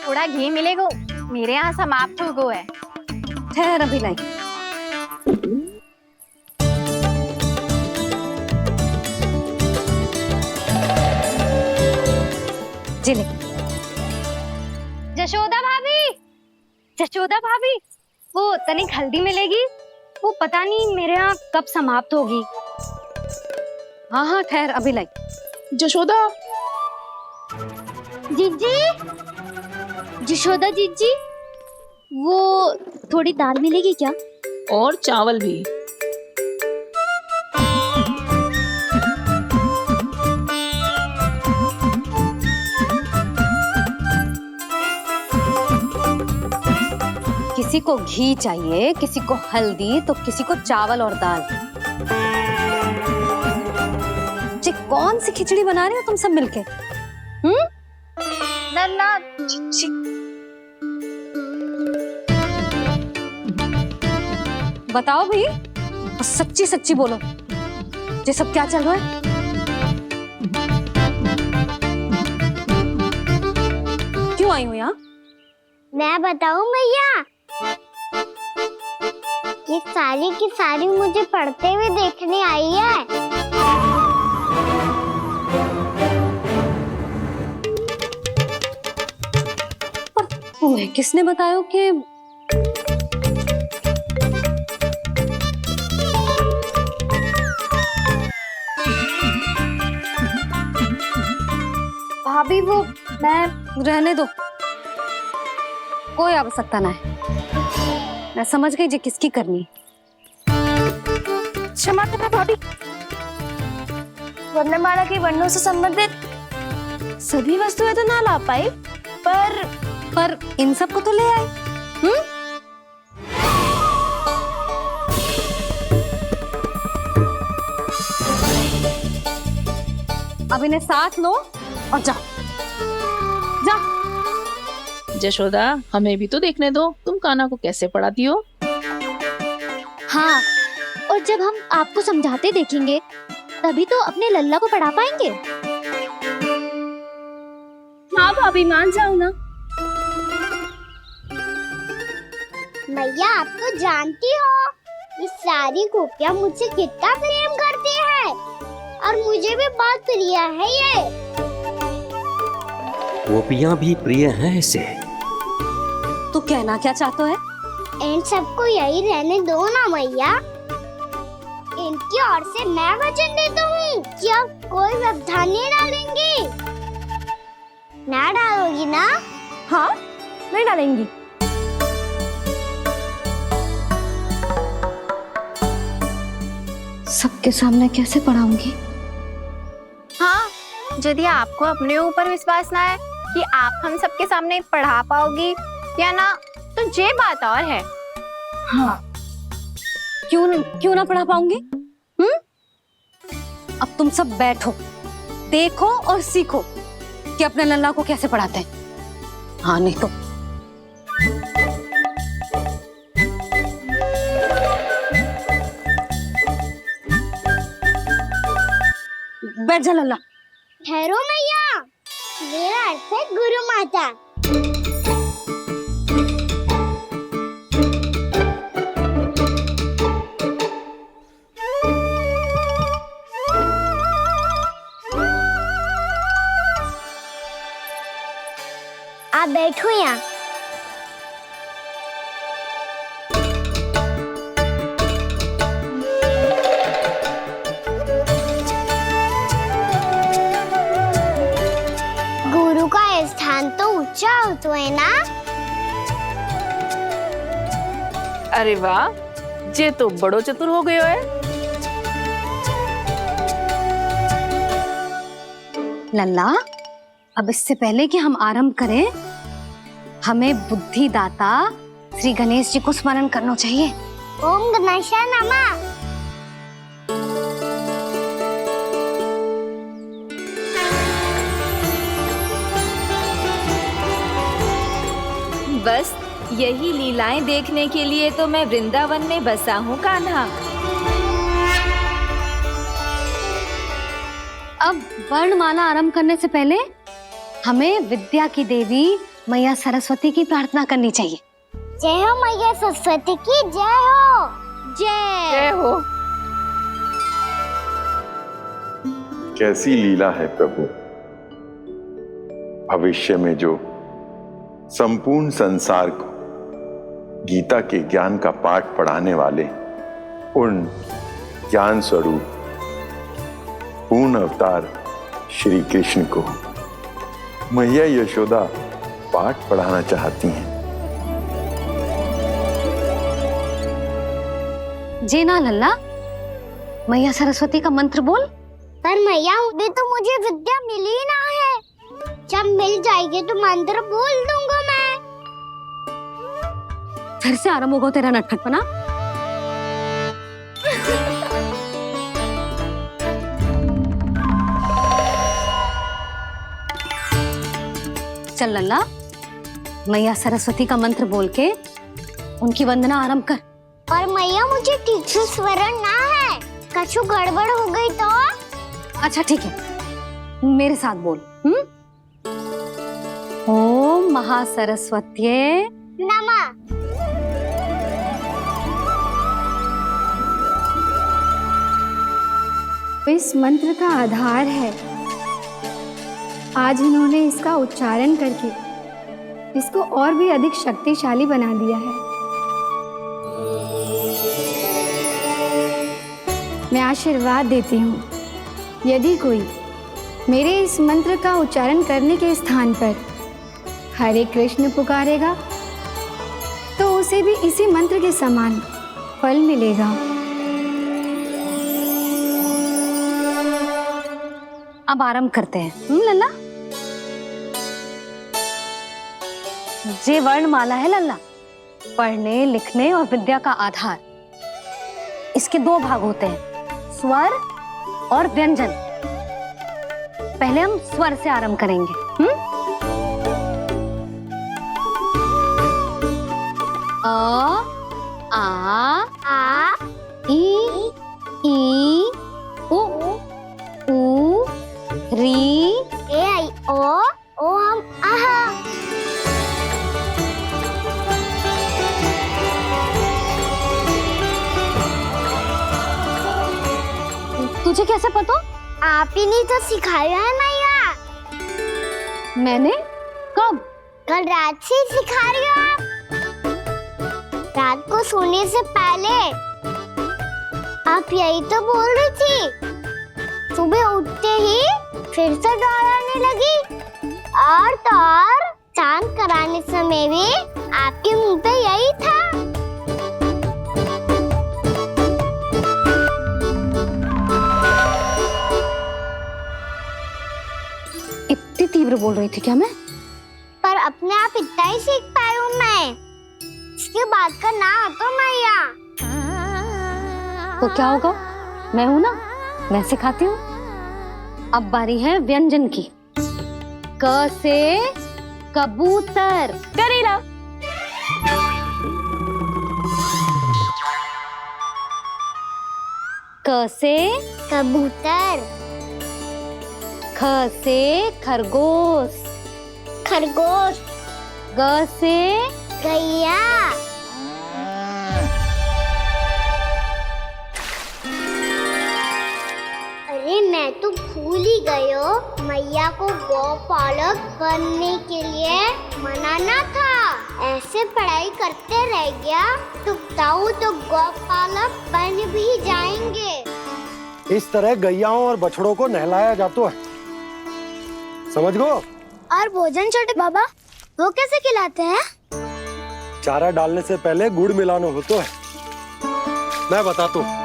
थोड़ा घी मिलेगा? मेरे यहाँ समाप्त हो गो है। ठहर अभी लाई। चले। यशोदा भाभी, यशोदा भाभी, वो तनिक हल्दी मिलेगी? वो पता नहीं मेरे यहाँ कब समाप्त होगी। हाँ हाँ ठहर अभी लाई। यशोदा, जीजी, यशोदा जीजी, वो थोड़ी दाल मिलेगी क्या? और चावल भी। किसी को घी चाहिए, किसी को हल्दी, तो किसी को चावल और दाल। जी कौन सी खिचड़ी बना रही हो तुम सब मिलके? नन्ना, बताओ भाई, सच्ची सच्ची बोलो, ये सब क्या चल रहा है? क्यों आई हो यहाँ? मैं बताऊं भैया, ये सारी की सारी मुझे पढ़ते हुए देखने आई है। तुम्हें किसने बताया कि भाभी वो मैं रहने दो, कोई आवश्यकता ना है। मैं समझ गई जी किसकी करनी। क्षमा करना भाभी, वर्णमाला के वर्णों से संबंधित सभी वस्तुएं तो ना ला पाई, पर इन सब को तो ले आए। अब इन्हें साथ लो और जाओ। जा। यशोदा, हमें भी तो देखने दो, तुम कान्हा को कैसे पढ़ाती हो। हाँ, और जब हम आपको समझाते देखेंगे तभी तो अपने लल्ला को पढ़ा पाएंगे। हाँ भाभी, मान जाओ ना। मैया, आप तो जानती हो ये सारी गोपियां मुझसे कितना प्रेम करती है, और मुझे भी बहुत प्रिय है ये। गोपियां भी प्रिय हैं इसे। तू कहना क्या चाहता है? इन सबको यही रहने दो ना मैया। इनकी ओर से मैं वचन देता हूँ कि अब कोई व्यवधान नहीं डालेंगी। ना डालोगी ना? हाँ, नहीं डालेंगी। सबके सामने कैसे पढ़ाऊंगी? हाँ, यदि आपको अपने ऊपर विश्वास ना है कि आप हम सबके सामने पढ़ा पाओगी या ना, तो ये बात और है। हाँ, क्यों ना पढ़ा पाऊंगी? अब तुम सब बैठो, देखो और सीखो कि अपने लल्ला को कैसे पढ़ाते हैं। हाँ नहीं तो बैठ जा लल्ला। ठहरो मैया, मेरा अर्थ है गुरु माता। आप बैठो यहाँ। गुरु का स्थान तो ऊंचा होता है ना? अरे वाह, जे तो बड़ो चतुर हो गयो है। लल्ला, अब इससे पहले कि हम आरंभ करें, हमें बुद्धिदाता श्री गणेश जी को स्मरण करना चाहिए। ओम गणेशाय नमः। बस यही लीलाएं देखने के लिए तो मैं वृंदावन में बसा हूँ कान्हा। अब वर्णमाला आरंभ करने से पहले हमें विद्या की देवी मैया सरस्वती की प्रार्थना करनी चाहिए। जय हो मैया सरस्वती की जय हो। जय हो। कैसी लीला है प्रभु, भविष्य में जो संपूर्ण संसार को गीता के ज्ञान का पाठ पढ़ाने वाले उन ज्ञान स्वरूप पूर्ण अवतार श्री कृष्ण को मैया यशोदा पाठ पढ़ाना चाहती हैं। जी ना लल्ला, मैया सरस्वती का मंत्र बोल। पर मैया अभी तो मुझे विद्या मिली ना है। जब मिल जाएगी तो मंत्र बोल दूंगा मैं। फिर से आरंभ होगा तेरा नटखटपना। चल लल्ला, मैया सरस्वती का मंत्र बोल के उनकी वंदना आरंभ कर। पर मैया मुझे ठीक से स्मरण ना है, कछु गड़बड़ हो गई तो? अच्छा ठीक है, मेरे साथ बोल। ओम महासरस्वत्यै नमः। इस मंत्र का आधार है। आज इन्होंने इसका उच्चारण करके इसको और भी अधिक शक्तिशाली बना दिया है। मैं आशीर्वाद देती हूँ, यदि कोई मेरे इस मंत्र का उच्चारण करने के स्थान पर हरे कृष्ण पुकारेगा तो उसे भी इसी मंत्र के समान फल मिलेगा। अब आरंभ करते हैं। लल्ला, जे वर्णमाला है लल्ला, पढ़ने लिखने और विद्या का आधार। इसके दो भाग होते हैं, स्वर और व्यंजन। पहले हम स्वर से आरंभ करेंगे। अ, आ, ई, उ, री, ए आई ओ हम आहा। तुझे कैसे पता? आप ही ने तो सिखाया है मैया। मैंने? कब? कल रात से सिखा रही हो आप। रात को सोने से पहले आप यही तो बोल रही थी। सुबह उठते ही फिर से दोहराने लगी, और तो और चांद कराने समय भी आपके मुंह पे यही था। इतनी तीव्र बोल रही थी क्या मैं? पर अपने आप इतना ही सीख पाई हूँ मैं। उसके बाद का ना तो मैया। तो क्या होगा, मैं हूं ना, मैं सिखाती हूँ। अब बारी है व्यंजन की। क से कबूतर। करेला। क से कबूतर। ख से खरगोश। खरगोश। ग से गैया। अरे मैं तो भूल ही गई हूँ, मैया को गौपालक बनने के लिए मनाना था। ऐसे पढ़ाई करते रह गया तो ताऊ तो गौपालक बन भी जाएंगे। इस तरह गैयाओं और बछड़ों को नहलाया जाता है, समझ गो। और भोजन छोटे बाबा वो कैसे खिलाते हैं? चारा डालने से पहले गुड़ मिलाना होता है, मैं बताता हूँ।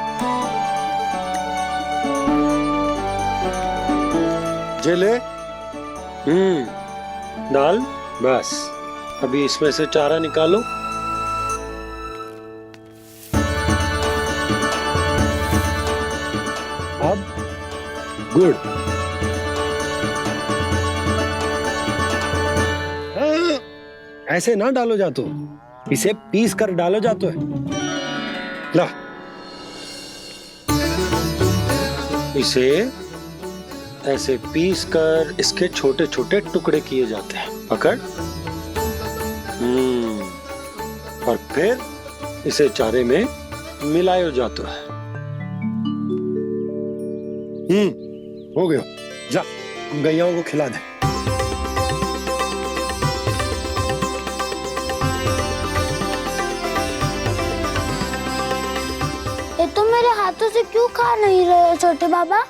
जेले डाल, बस अभी इसमें से चारा निकालो। अब गुड़। ऐसे ना डालो जातो, इसे पीस कर डालो जातो है। ला, इसे ऐसे पीस कर इसके छोटे छोटे टुकड़े किए जाते हैं। पकड़। और फिर इसे चारे में मिलाया जाता है। हो गया, जा गैयाओं को खिला दे। ये तो मेरे हाथों से क्यों खा नहीं रहे हो छोटे बाबा?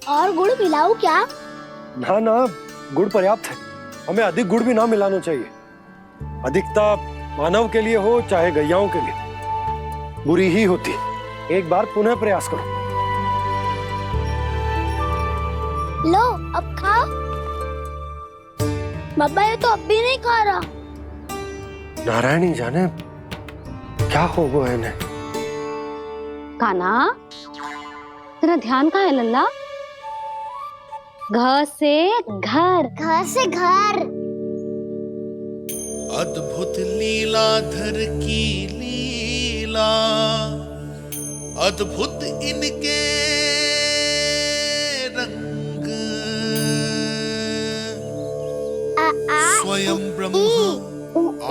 और गुड़ मिलाऊं क्या? ना ना, गुड़ पर्याप्त है, हमें अधिक गुड़ भी ना मिलाना चाहिए। अधिकता मानव के लिए हो चाहे गैयाओं के लिए बुरी ही होती। एक बार पुनः प्रयास करो। लो अब खाओ। बाबा ये तो अब भी नहीं खा रहा। नारायणी जाने क्या हो गया इन्हें। कान्हा, तेरा ध्यान कहाँ है लल्ला? घ से घर। घर से घर। अद्भुत लीलाधर की लीला, अद्भुत इनके रंग, स्वयं ब्रह्म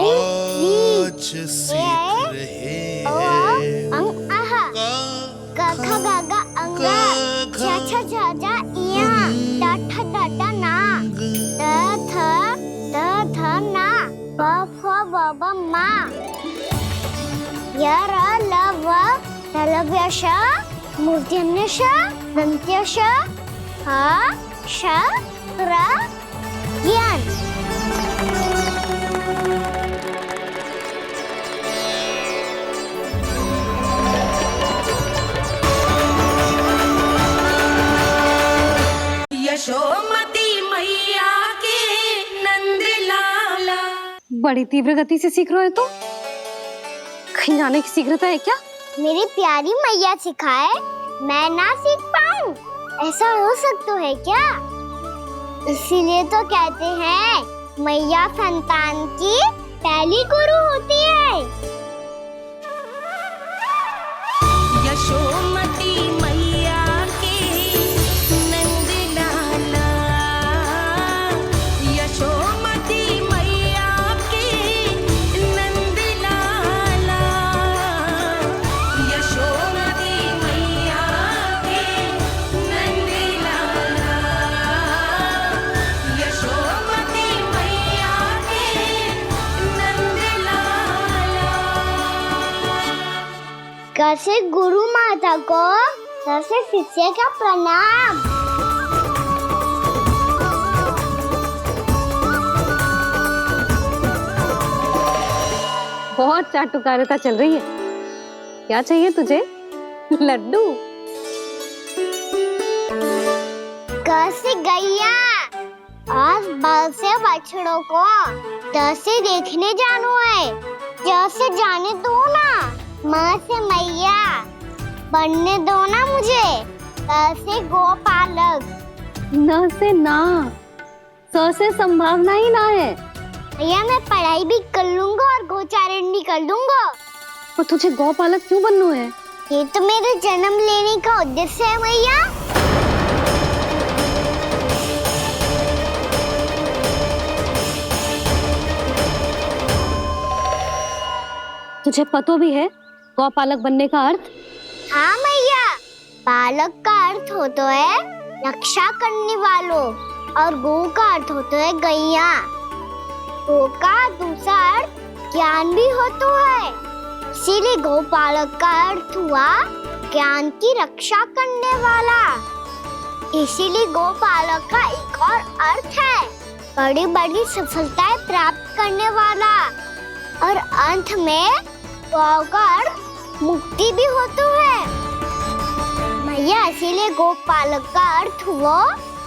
आज सीख रहे हैं। ग ख ग घ अंग, छ छ झ झ इया, ट ठ ड ड ना, द ध ना, प फ ब ब मा, य र ल व ललव्य श, मूर्धन्य श, दन्त्य श, ह श र ज्ञान। यशोमती मैया के नंद लाला। बड़ी तीव्र गति से सीख रहे हो तो कहीं जाने की शीघ्रता है क्या? मेरी प्यारी मैया सिखाए, मैं ना सीख पाऊं, ऐसा हो सकता है क्या? इसीलिए तो कहते हैं मैया संतान की पहली गुरु होती है। यशोमती मैया के नंद लाला, यशोमती मैया के नंद लाला, यशोमती मैया के नंद लाला, यशोमती मैया के नंद लाला। कैसे गुरु माता को, कैसे शिष्य का प्रणाम। बहुत चाटुकारिता चल रही है। क्या चाहिए तुझे? लड्डू। कैसे गैया और बल से बछड़ों को कैसे देखने जानो है। जैसे जाने दो ना, माँ से मैया बनने दो ना मुझे, ऐसे गोपालक। न से ना, स से संभावना ही ना है। भैया मैं पढ़ाई भी कर लूंगा और गोचारण भी कर दूंगा। और तुझे गौपालक क्यों बनना है? ये तो मेरे जन्म लेने का उद्देश्य है भैया। तुझे पतो भी है गौपालक बनने का अर्थ? हाँ भैया, पालक का अर्थ होता है रक्षा करने वालों और गौ का अर्थ होता है गैया। गौ का दूसरा अर्थ ज्ञान भी होता है, इसीलिए गोपालक का अर्थ हुआ ज्ञान की रक्षा करने वाला। इसीलिए गोपालक का एक और अर्थ है बड़ी बड़ी सफलताएं प्राप्त करने वाला, और अंत में गौ का अर्थ मुक्ति भी होता है भैया। इसीलिए गोपालक का अर्थ हुआ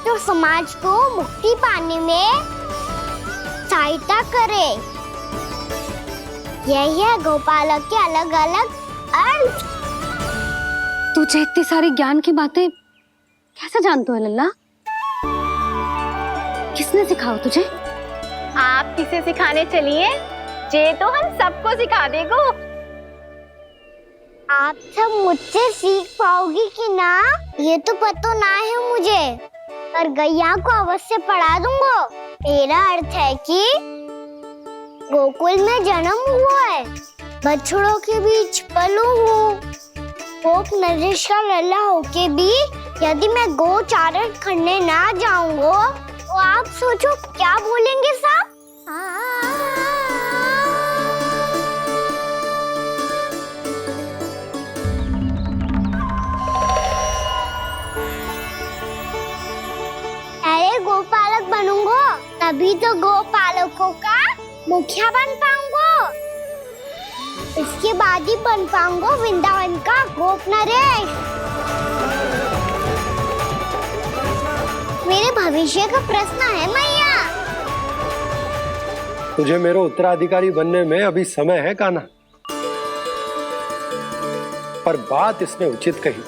जो समाज को मुक्ति पाने में सहायता करे। यही है गोपालक के अलग अलग अर्थ। तुझे इतनी सारी ज्ञान की बातें कैसे जानते हो लल्ला? किसने सिखाओ तुझे? आप किसे सिखाने चलिए, जे तो हम सबको सिखा देगो। आप सब मुझसे सीख पाओगी कि ना ये तो पता ना है मुझे, पर गैया को अवश्य पढ़ा दूंगा। मेरा अर्थ है कि गोकुल में जन्म हुआ है, बछड़ों के बीच पलू हूँ, गोप नरेश का लल्ला होके भी यदि मैं गोचारण करने ना जाऊंगा तो आप सोचो क्या बोलेंगे साहब? अरे गोपालक बनूंगा तभी तो गोपालकों का मुखिया बन पाऊंगा, इसके बाद ही बन पाऊंगा वृंदावन का गोप नरेश। मेरे भविष्य का प्रश्न है मैया। तुझे मेरा उत्तराधिकारी बनने में अभी समय है कान्हा, पर बात इसने उचित कही।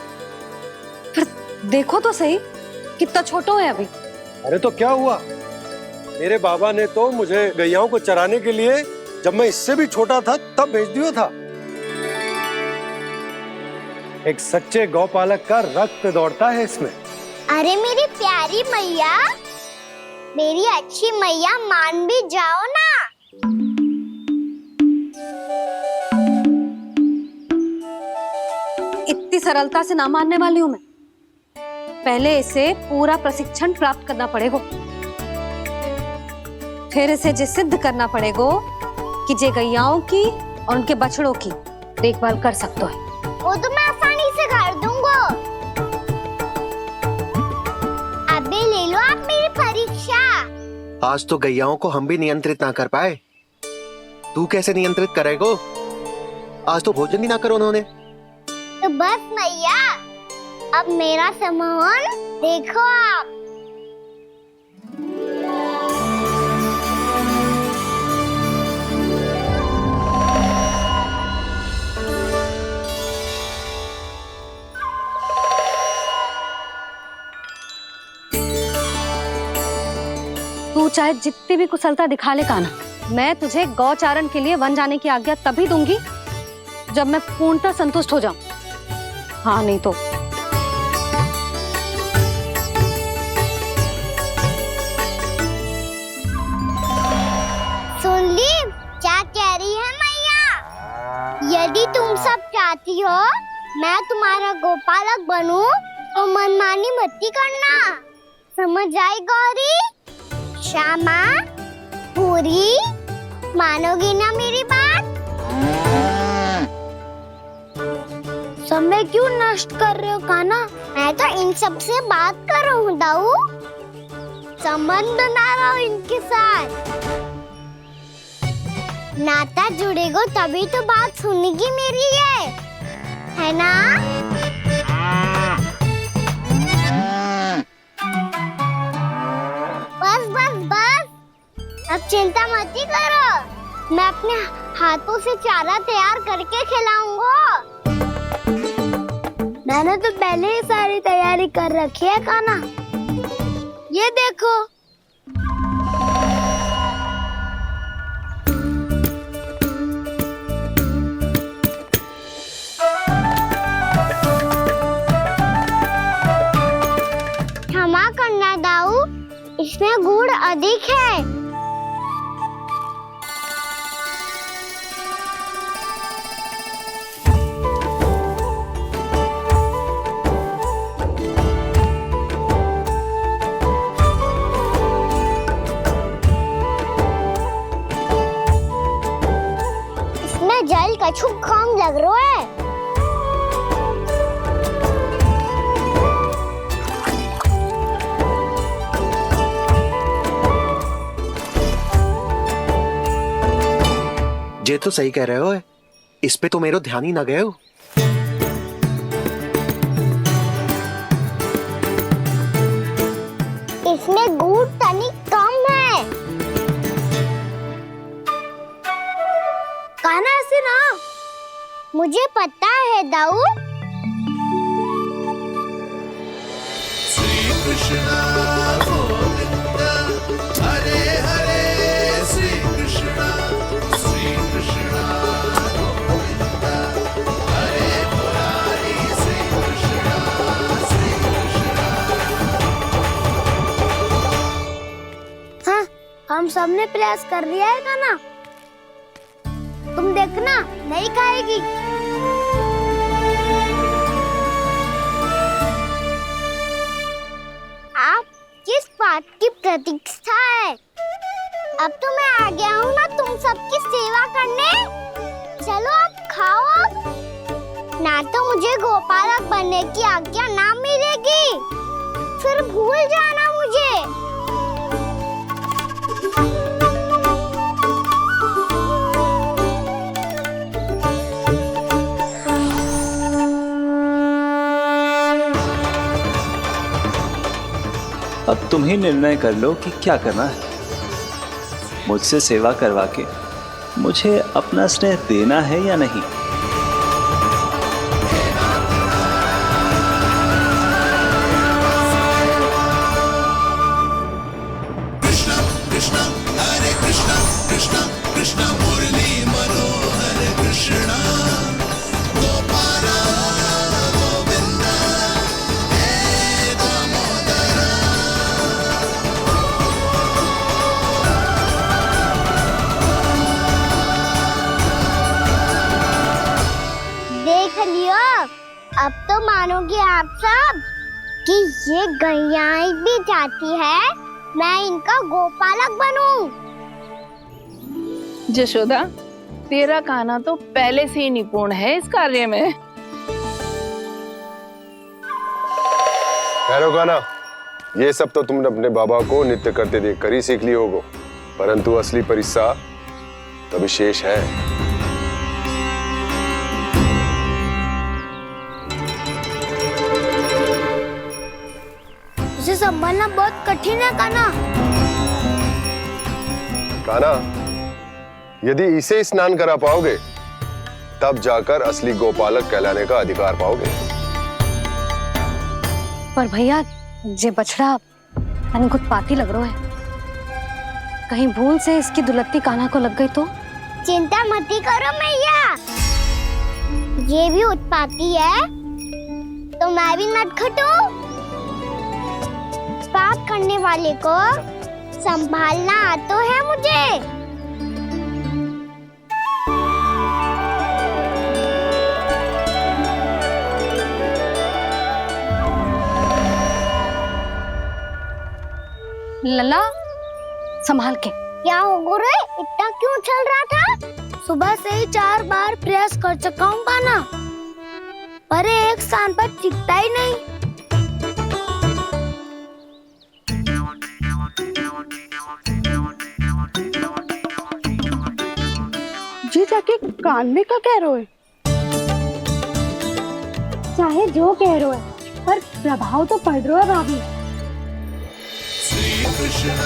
पर देखो तो सही कितना छोटा है अभी। अरे तो क्या हुआ, मेरे बाबा ने तो मुझे गैयाओं को चराने के लिए जब मैं इससे भी छोटा था तब भेज दिया था। एक सच्चे गौपालक का रक्त दौड़ता है इसमें। अरे मेरी प्यारी मैया, मेरी अच्छी मैया, मान भी जाओ ना। इतनी सरलता से ना मानने वाली हूँ मैं। पहले इसे पूरा प्रशिक्षण प्राप्त करना पड़ेगा, फिर इसे जे सिद्ध करना पड़ेगा कि जे गैयाओं की और उनके बछड़ों की देखभाल कर सकते हैं। वो तो मैं आसानी से कर दूंगा। अबे ले लो आप मेरी परीक्षा। आज तो गैयाओं को हम भी नियंत्रित ना कर पाए, तू कैसे नियंत्रित करेगो? आज तो भोजन भी ना करो उन्होंने। तो बस मैया, अब मेरा सम्मान देखो आप। तू चाहे जितनी भी कुशलता दिखा ले कान्हा, मैं तुझे गौचारण के लिए वन जाने की आज्ञा तभी दूंगी जब मैं पूर्णतः संतुष्ट हो जाऊं। हाँ नहीं तो सुन ली क्या कह रही है मैया? यदि तुम सब चाहती हो मैं तुम्हारा गोपालक बनूं तो मनमानी मत करना, समझ आई गौरी? श्यामा, पूरी, मानोगी ना मेरी बात? समय क्यों नष्ट कर रहे हो कान्हा? मैं तो इन सब से बात कर रहा हूँ दाऊ, संबंध बना रहा हूँ इनके साथ। नाता जुड़ेगा तभी तो बात सुनेगी मेरी, है ना? बस बस बस, अब चिंता मत करो, मैं अपने हाथों से चारा तैयार करके खिलाऊंगा। मैंने तो पहले ही सारी तैयारी कर रखी है कान्हा। ये देखो। क्षमा करना दाऊ, इसमें गुड़ अधिक है। इसमें जल कछु कम लग रहा है। ये तो सही कह रहे हो, इस पे तो मेरे ध्यान ही ना गए हो। इसमें गुड़ तनिक कम है। कान्हा ऐसे ना। मुझे पता है दाऊ। श्री कृष्ण गोविंद हरे हरे, श्री कृष्ण गोविंद हरे मुरारी, श्री कृष्ण हाँ, हम सबने प्रयास कर लिया है कान्हा। तुम देखना नहीं खाएगी। आप किस बात की प्रतीक्षा है? अब तो मैं आ गया हूँ ना तुम सबकी सेवा करने। चलो अब खाओ अब। ना तो मुझे गोपालक बनने की आज्ञा ना मिलेगी, फिर भूल जाना मुझे। अब तुम ही निर्णय कर लो कि क्या करना है। मुझसे सेवा करवा के मुझे अपना स्नेह देना है या नहीं। कृष्ण कृष्ण हरे कृष्ण कृष्ण कृष्ण मुरली मनोहर कृष्ण गोपाल गोविंद हे दामोदर। देख लियो, अब तो मानोगे आप सब कि ये गैयाएं भी चाहती है मैं इनका गोपालक बनूं। जशोदा, तेरा कान्हा तो पहले से ही निपुण है इस कार्य में। खैर कान्हा, ये सब तो तुमने अपने बाबा को नित्य करते देखकर ही सीख ली होगो, परंतु असली परिस्सा तो विशेष है। उसे संभालना बहुत कठिन है कान्हा। कान्हा, यदि इसे स्नान करा पाओगे तब जाकर असली गोपालक कहलाने का अधिकार पाओगे। पर भैया, ये बछड़ा उत्पाती लग रहा है। कहीं भूल से इसकी दुलत्ती कान्हा को लग गई तो? चिंता मत करो मैया, ये भी उत्पाती है तो मैं भी नटखट हूँ। पाप करने वाले को संभालना आता है मुझे। लला, संभाल के। क्या हो गुरु, इतना क्यों चल रहा था? सुबह से ही 4 बार प्रयास कर चुका हूँ कान्हा, पर एक स्थान पर टिकता ही नहीं। जी जाके कान में क्या कह रहे हो? चाहे जो कह रहे हो, पर प्रभाव तो पड़ रहा है भाभी। श्री कृष्ण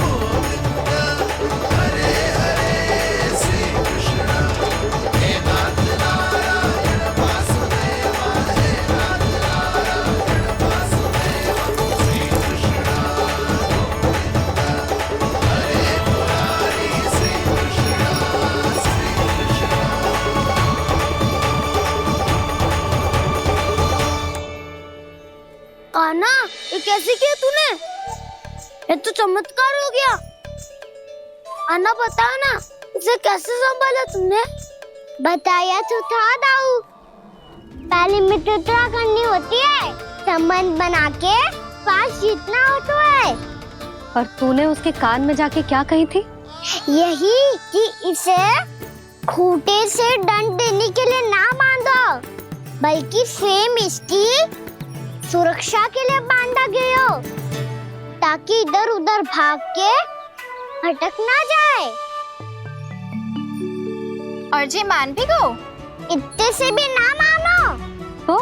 गोविंद हरे हरे, कान्हा, ये कैसे किया तूने? ये तो चमत्कार हो गया। अन्ना बता ना, इसे कैसे संभाला तुमने? बताया तो था दाऊ। पहले मित्रता करनी होती है, संबंध बना के पास जीतना होता है। और तूने उसके कान में जाके क्या कही थी? यही कि इसे खूंटे से दंड देने के लिए ना बांधो, बल्कि स्वयं इसकी सुरक्षा के लिए बांधा गया हो, ताकि इधर उधर भाग के भटक ना जाए। और जी मान भी गो, इतने से भी ना मानो। तो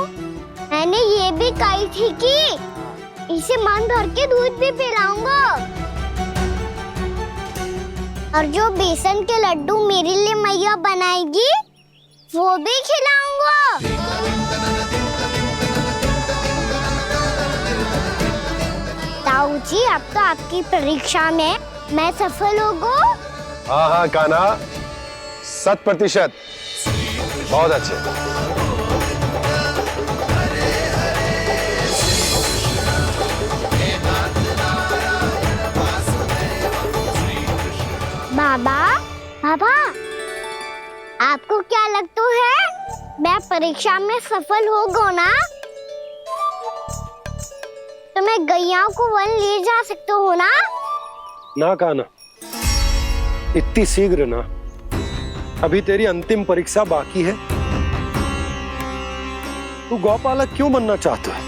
मैंने ये भी कही थी कि इसे मन भर के दूध भी पिलाऊंगा, और जो बेसन के लड्डू मेरे लिए मैया बनाएगी वो भी खिलाऊंगा। ताऊ जी, अब तो आपकी परीक्षा में मैं सफल होगा। हाँ हाँ कान्हा, 100%। बहुत अच्छे। बाबा, बाबा, आपको क्या लगता है मैं परीक्षा में सफल होगा ना? तो मैं गैयाओं को वन ले जा सकता हूँ ना? ना कान्हा, इतनी शीघ्र ना। अभी तेरी अंतिम परीक्षा बाकी है। तू गौपालक क्यों बनना चाहता है?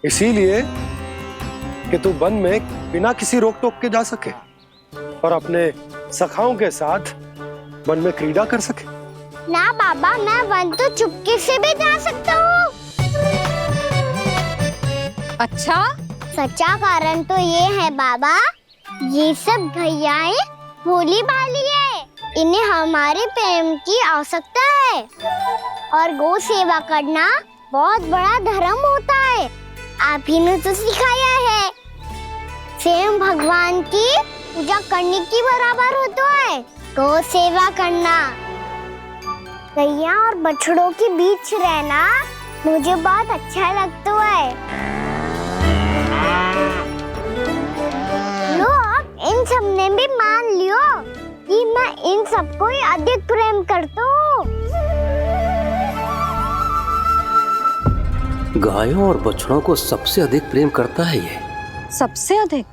इसीलिए कि तू वन में बिना किसी रोक टोक के जा सके और अपने सखाओं के साथ वन में क्रीड़ा कर सके। ना बाबा, मैं वन तो चुपके से भी जा सकता हूँ। अच्छा? सच्चा कारण तो ये है बाबा, ये सब गैयाएं भोली भाली है, इन्हें हमारे प्रेम की आवश्यकता है, और गौ सेवा करना बहुत बड़ा धर्म होता है। आप ही ने तो सिखाया है, स्वयं भगवान की पूजा करने की बराबर होता है गौ सेवा करना। गैया और बछड़ों के बीच रहना मुझे बहुत अच्छा लगता है। लो, आप इन सब ने भी मान लियो कि मैं इन सबको ही अधिक प्रेम करता हूँ। गायों और बछड़ों को सबसे अधिक प्रेम करता है ये। सबसे अधिक?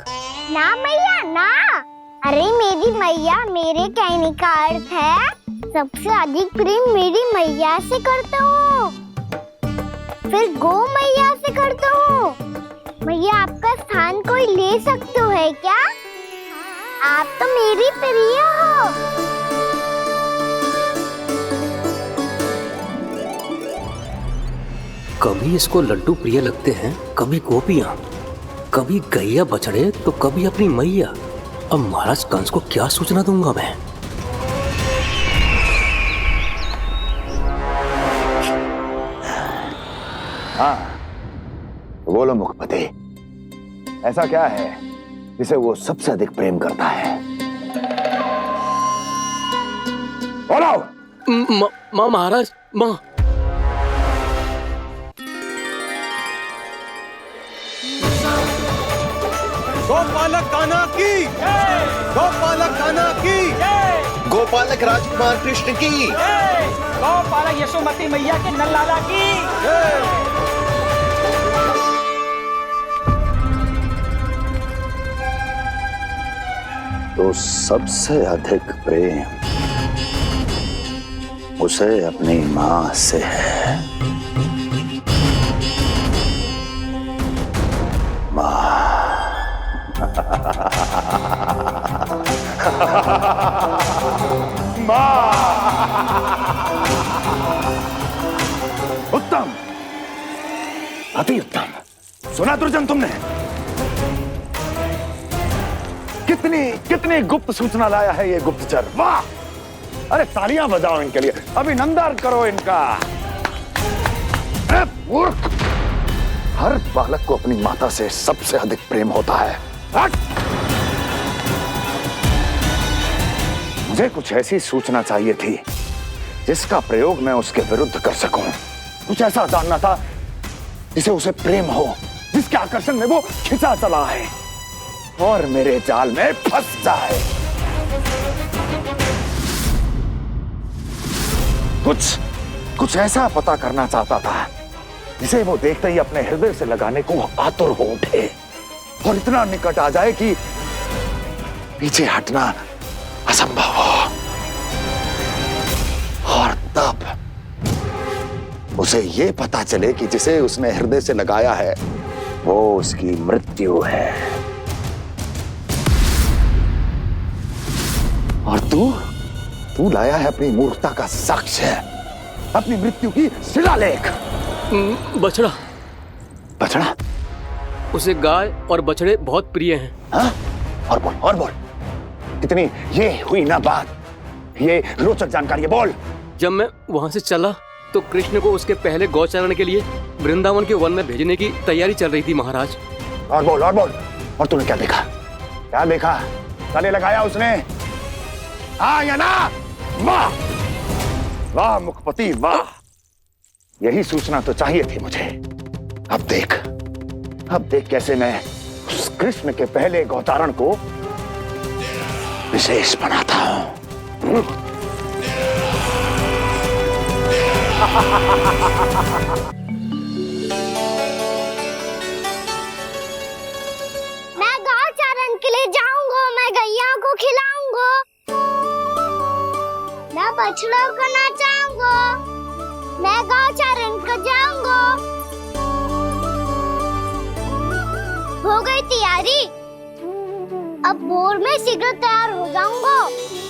ना मैया ना, अरे मेरी मैया, मेरे कहने का अर्थ है सबसे अधिक प्रेम मेरी मैया से करता हूँ, फिर गौ मैया से करता हूँ। मैया, आपका स्थान कोई ले सकते है क्या? आप तो मेरी प्रिय हो। कभी इसको लड्डू प्रिय लगते हैं, कभी गोपियां, कभी गैया बछड़े, तो कभी अपनी मैया। अब महाराज कंस को क्या सूचना दूंगा मैं? हाँ, बोलो मुखपति, ऐसा क्या है जिसे वो सबसे अधिक प्रेम करता है? बोलो। माँ महाराज, माँ। गोपालक कान्हा की, गोपालक कान्हा की, गोपालक राजकुमार कृष्ण की, गोपालक यशोमती मैया के नललाला की। तो सबसे अधिक प्रेम उसे अपनी माँ से है। माँ। उत्तम, अति उत्तम। सुना दुर्जन तुमने? कितनी कितनी गुप्त सूचना लाया है ये गुप्तचर। वाह! अरे तालियां बजाओ इनके लिए, अभिनंदन करो इनका। मूर्ख! हर बालक को अपनी माता से सबसे अधिक प्रेम होता है। हट! मुझे कुछ ऐसी सूचना चाहिए थी जिसका प्रयोग मैं उसके विरुद्ध कर सकूं। कुछ ऐसा जानना था जिसे उसे प्रेम हो, जिसके आकर्षण में वो खिंचा चला है और मेरे जाल में फंस जाए। कुछ ऐसा पता करना चाहता था जिसे वो देखते ही अपने हृदय से लगाने को आतुर हो उठे और इतना निकट आ जाए कि पीछे हटना असंभव हो। और तब उसे ये पता चले कि जिसे उसने हृदय से लगाया है वो उसकी मृत्यु है। और तू लाया है अपनी मूर्खता का साक्ष्य, अपनी मृत्यु की शिलालेख। बछड़ा? उसे गाय और बछड़े बहुत प्रिय हैं। हाँ? और बोल। इतनी ये हुई ना बात, ये रोचक जानकारी है, बोल। जब मैं वहाँ से चला तो कृष्ण को उसके पहले गौचारण के लिए वृंदावन के वन में भेजने की तैयारी चल रही थी महाराज। और बोल। और तूने क्या देखा? गले लगाया उसने? हाँ या ना? वाह मुखपति वाह, यही सूचना तो चाहिए थी मुझे। अब देख कैसे मैं उस कृष्ण के पहले गौचारण को विशेष बनाता हूं। मैं गौचारण के लिए जाऊंगा, मैं गैया को खिलाऊंगा, मैं बछड़ों को नचाऊंगा, मैं गौचारण को जाऊंगा। हो गई तैयारी, अब भोर में शीघ्र तैयार हो जाऊंगा।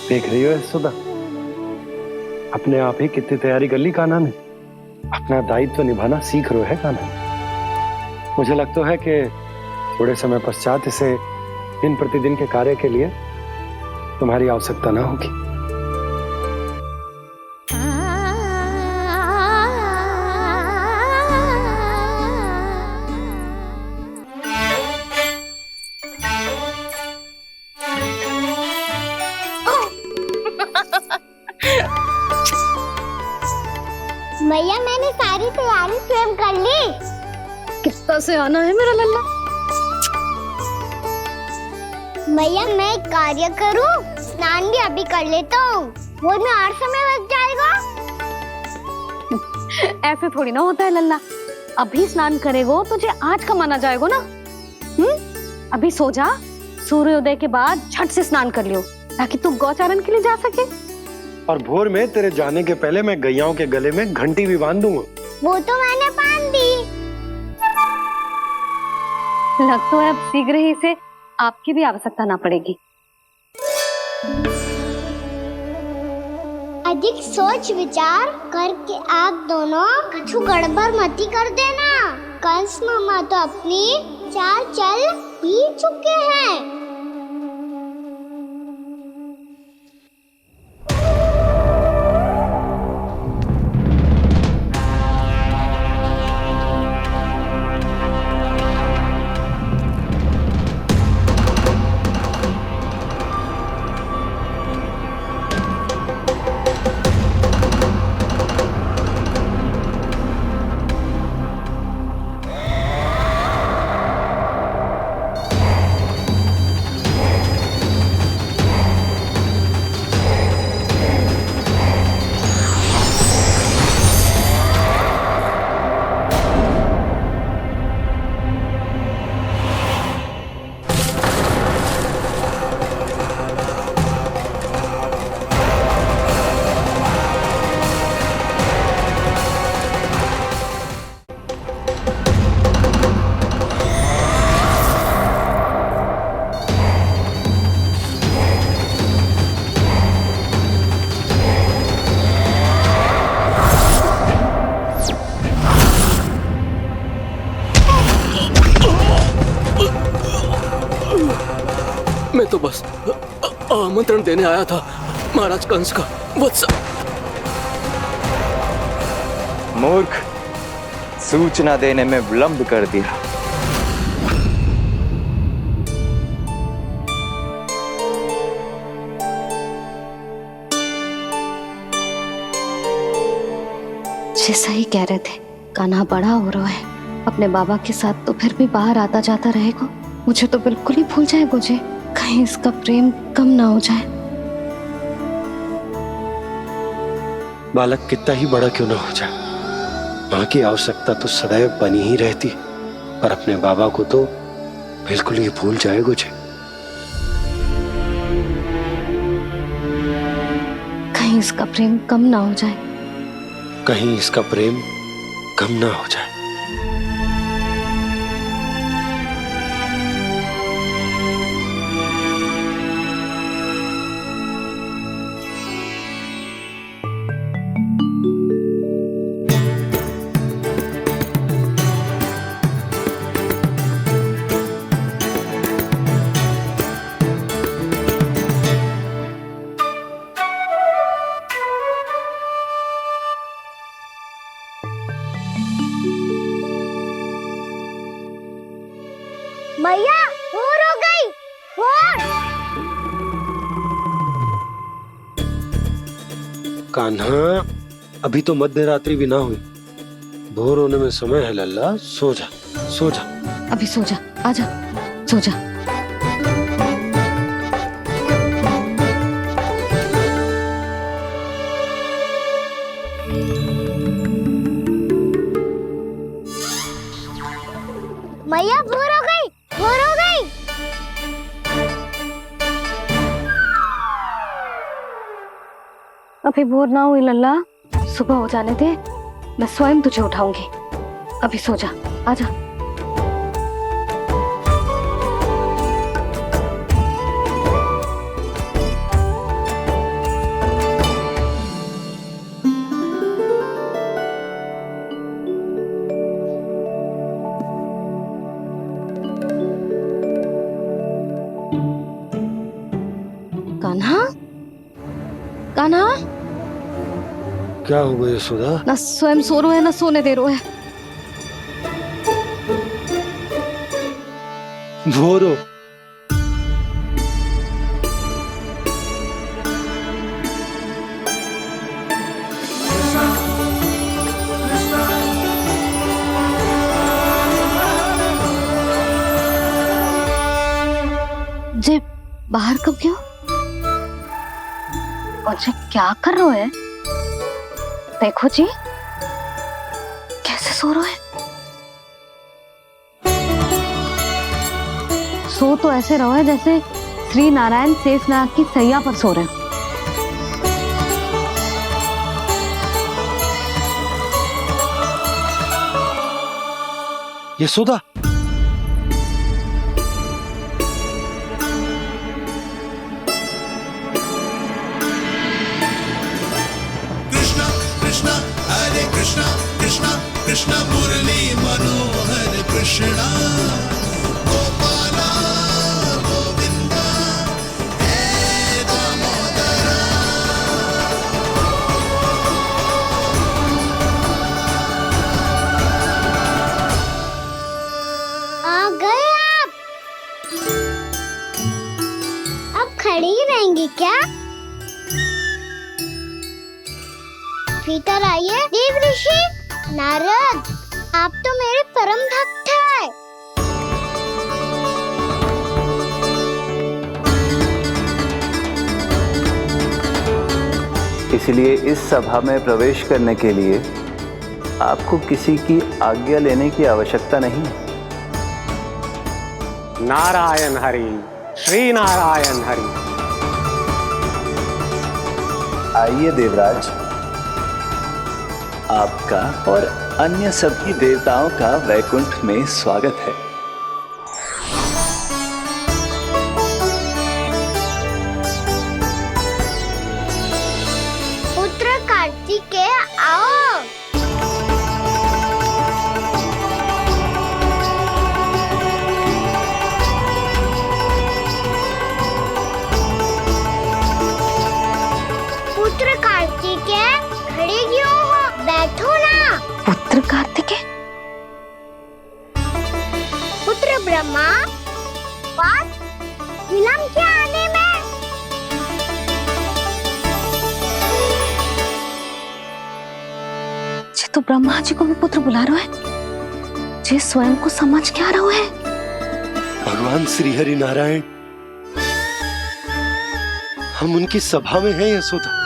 देख रही हो सुधा, अपने आप ही कितनी तैयारी कर ली कान्हा ने। अपना दायित्व निभाना सीख रहे है कान्हा। मुझे लगता है कि थोड़े समय पश्चात इसे दिन प्रतिदिन के कार्य के लिए तुम्हारी आवश्यकता ना होगी। मैया मैंने सारी तैयारी स्वयं कर ली। कितना से आना है मेरा लल्ला? मैया मैं एक कार्य करूं, स्नान भी अभी कर लेता हूँ, वो में और समय लग जाएगा। ऐसे थोड़ी ना होता है लल्ला, अभी स्नान करेगो तुझे आज कमाना जाएगो ना। अभी सो जा, सूर्योदय के बाद झट से स्नान कर लियो ताकि तू गौचारण के लिए जा सके। और भोर में तेरे जाने के पहले मैं गैयाओं के गले में घंटी भी बांध दूंगा। वो तो मैंने बांध दी। लग तो है अब शीघ्र ही से आपकी भी आवश्यकता ना पड़ेगी। अधिक सोच विचार करके आप दोनों कछु गड़बड़ मती कर देना। कंस मामा तो अपनी चाल चल ही चुके हैं। मैं तो बस आमंत्रण देने आया था महाराज कंस का। वत्स मूर्ख, सूचना देने में विलंब कर दिया। मुझे सही कह रहे थे, कान्हा बड़ा हो रहा है, अपने बाबा के साथ तो फिर भी बाहर आता जाता रहेगा। मुझे तो बिल्कुल ही भूल जाएगा जी, कहीं इसका प्रेम कम ना हो जाए। बालक कितना ही बड़ा क्यों ना हो जाए, माँ की आवश्यकता तो सदैव बनी ही रहती, पर अपने बाबा को तो बिल्कुल ही भूल जाएगा मुझे। कहीं इसका प्रेम कम ना हो जाए, कहीं इसका प्रेम कम ना हो जाए। मैया भोर हो गई, भोर। कान्हा, अभी तो मध्य रात्रि भी ना हुई, भोर होने में समय है लल्ला, सो जा सो जा। अभी सो जा, आजा सो जा। मैया भोर हो गई, भोर हो गई। अभी भोर ना हुई लल्ला, सुबह हो जाने दे, मैं स्वयं तुझे उठाऊंगी। अभी सो जा, आजा। कान्हा, कान्हा, क्या हो गया यशोदा? ना स्वयं सो रहा है ना सोने दे रहा है। भोर हो। जे बाहर कब गया? और जे क्या कर रहे है? देखो जी, कैसे सो रहा है। सो तो ऐसे रहो है जैसे श्री नारायण शेषनाग की सैया पर सो रहे हैं। यशोदा, कृष्णा कृष्णा हरे कृष्णा कृष्णा कृष्णा मुरली मनोहर कृष्णा गोपाला गोविंदा हे दामोदरा। आ गए आप। अब खड़ी ही रहेंगी क्या? भीतर आइए देव ऋषि। नारद, आप तो मेरे परम भक्त हैं। इसलिए इस सभा में प्रवेश करने के लिए आपको किसी की आज्ञा लेने की आवश्यकता नहीं है। नारायण हरि, श्री नारायण हरि। आइए देवराज, आपका और अन्य सभी देवताओं का वैकुंठ में स्वागत है। पुत्र कार्तिकेय आओ। पुत्र कार्तिकेय, खड़े क्यों हो? बैठो ना। पुत्र कार्तिकेय, पुत्र ब्रह्मा, बात विलंब क्या आने में? जे तो ब्रह्मा जी को भी पुत्र बुला रहा है, जे स्वयं को समझ क्या रहा है। भगवान श्री हरि नारायण, हम उनकी सभा में हैं यशोदा।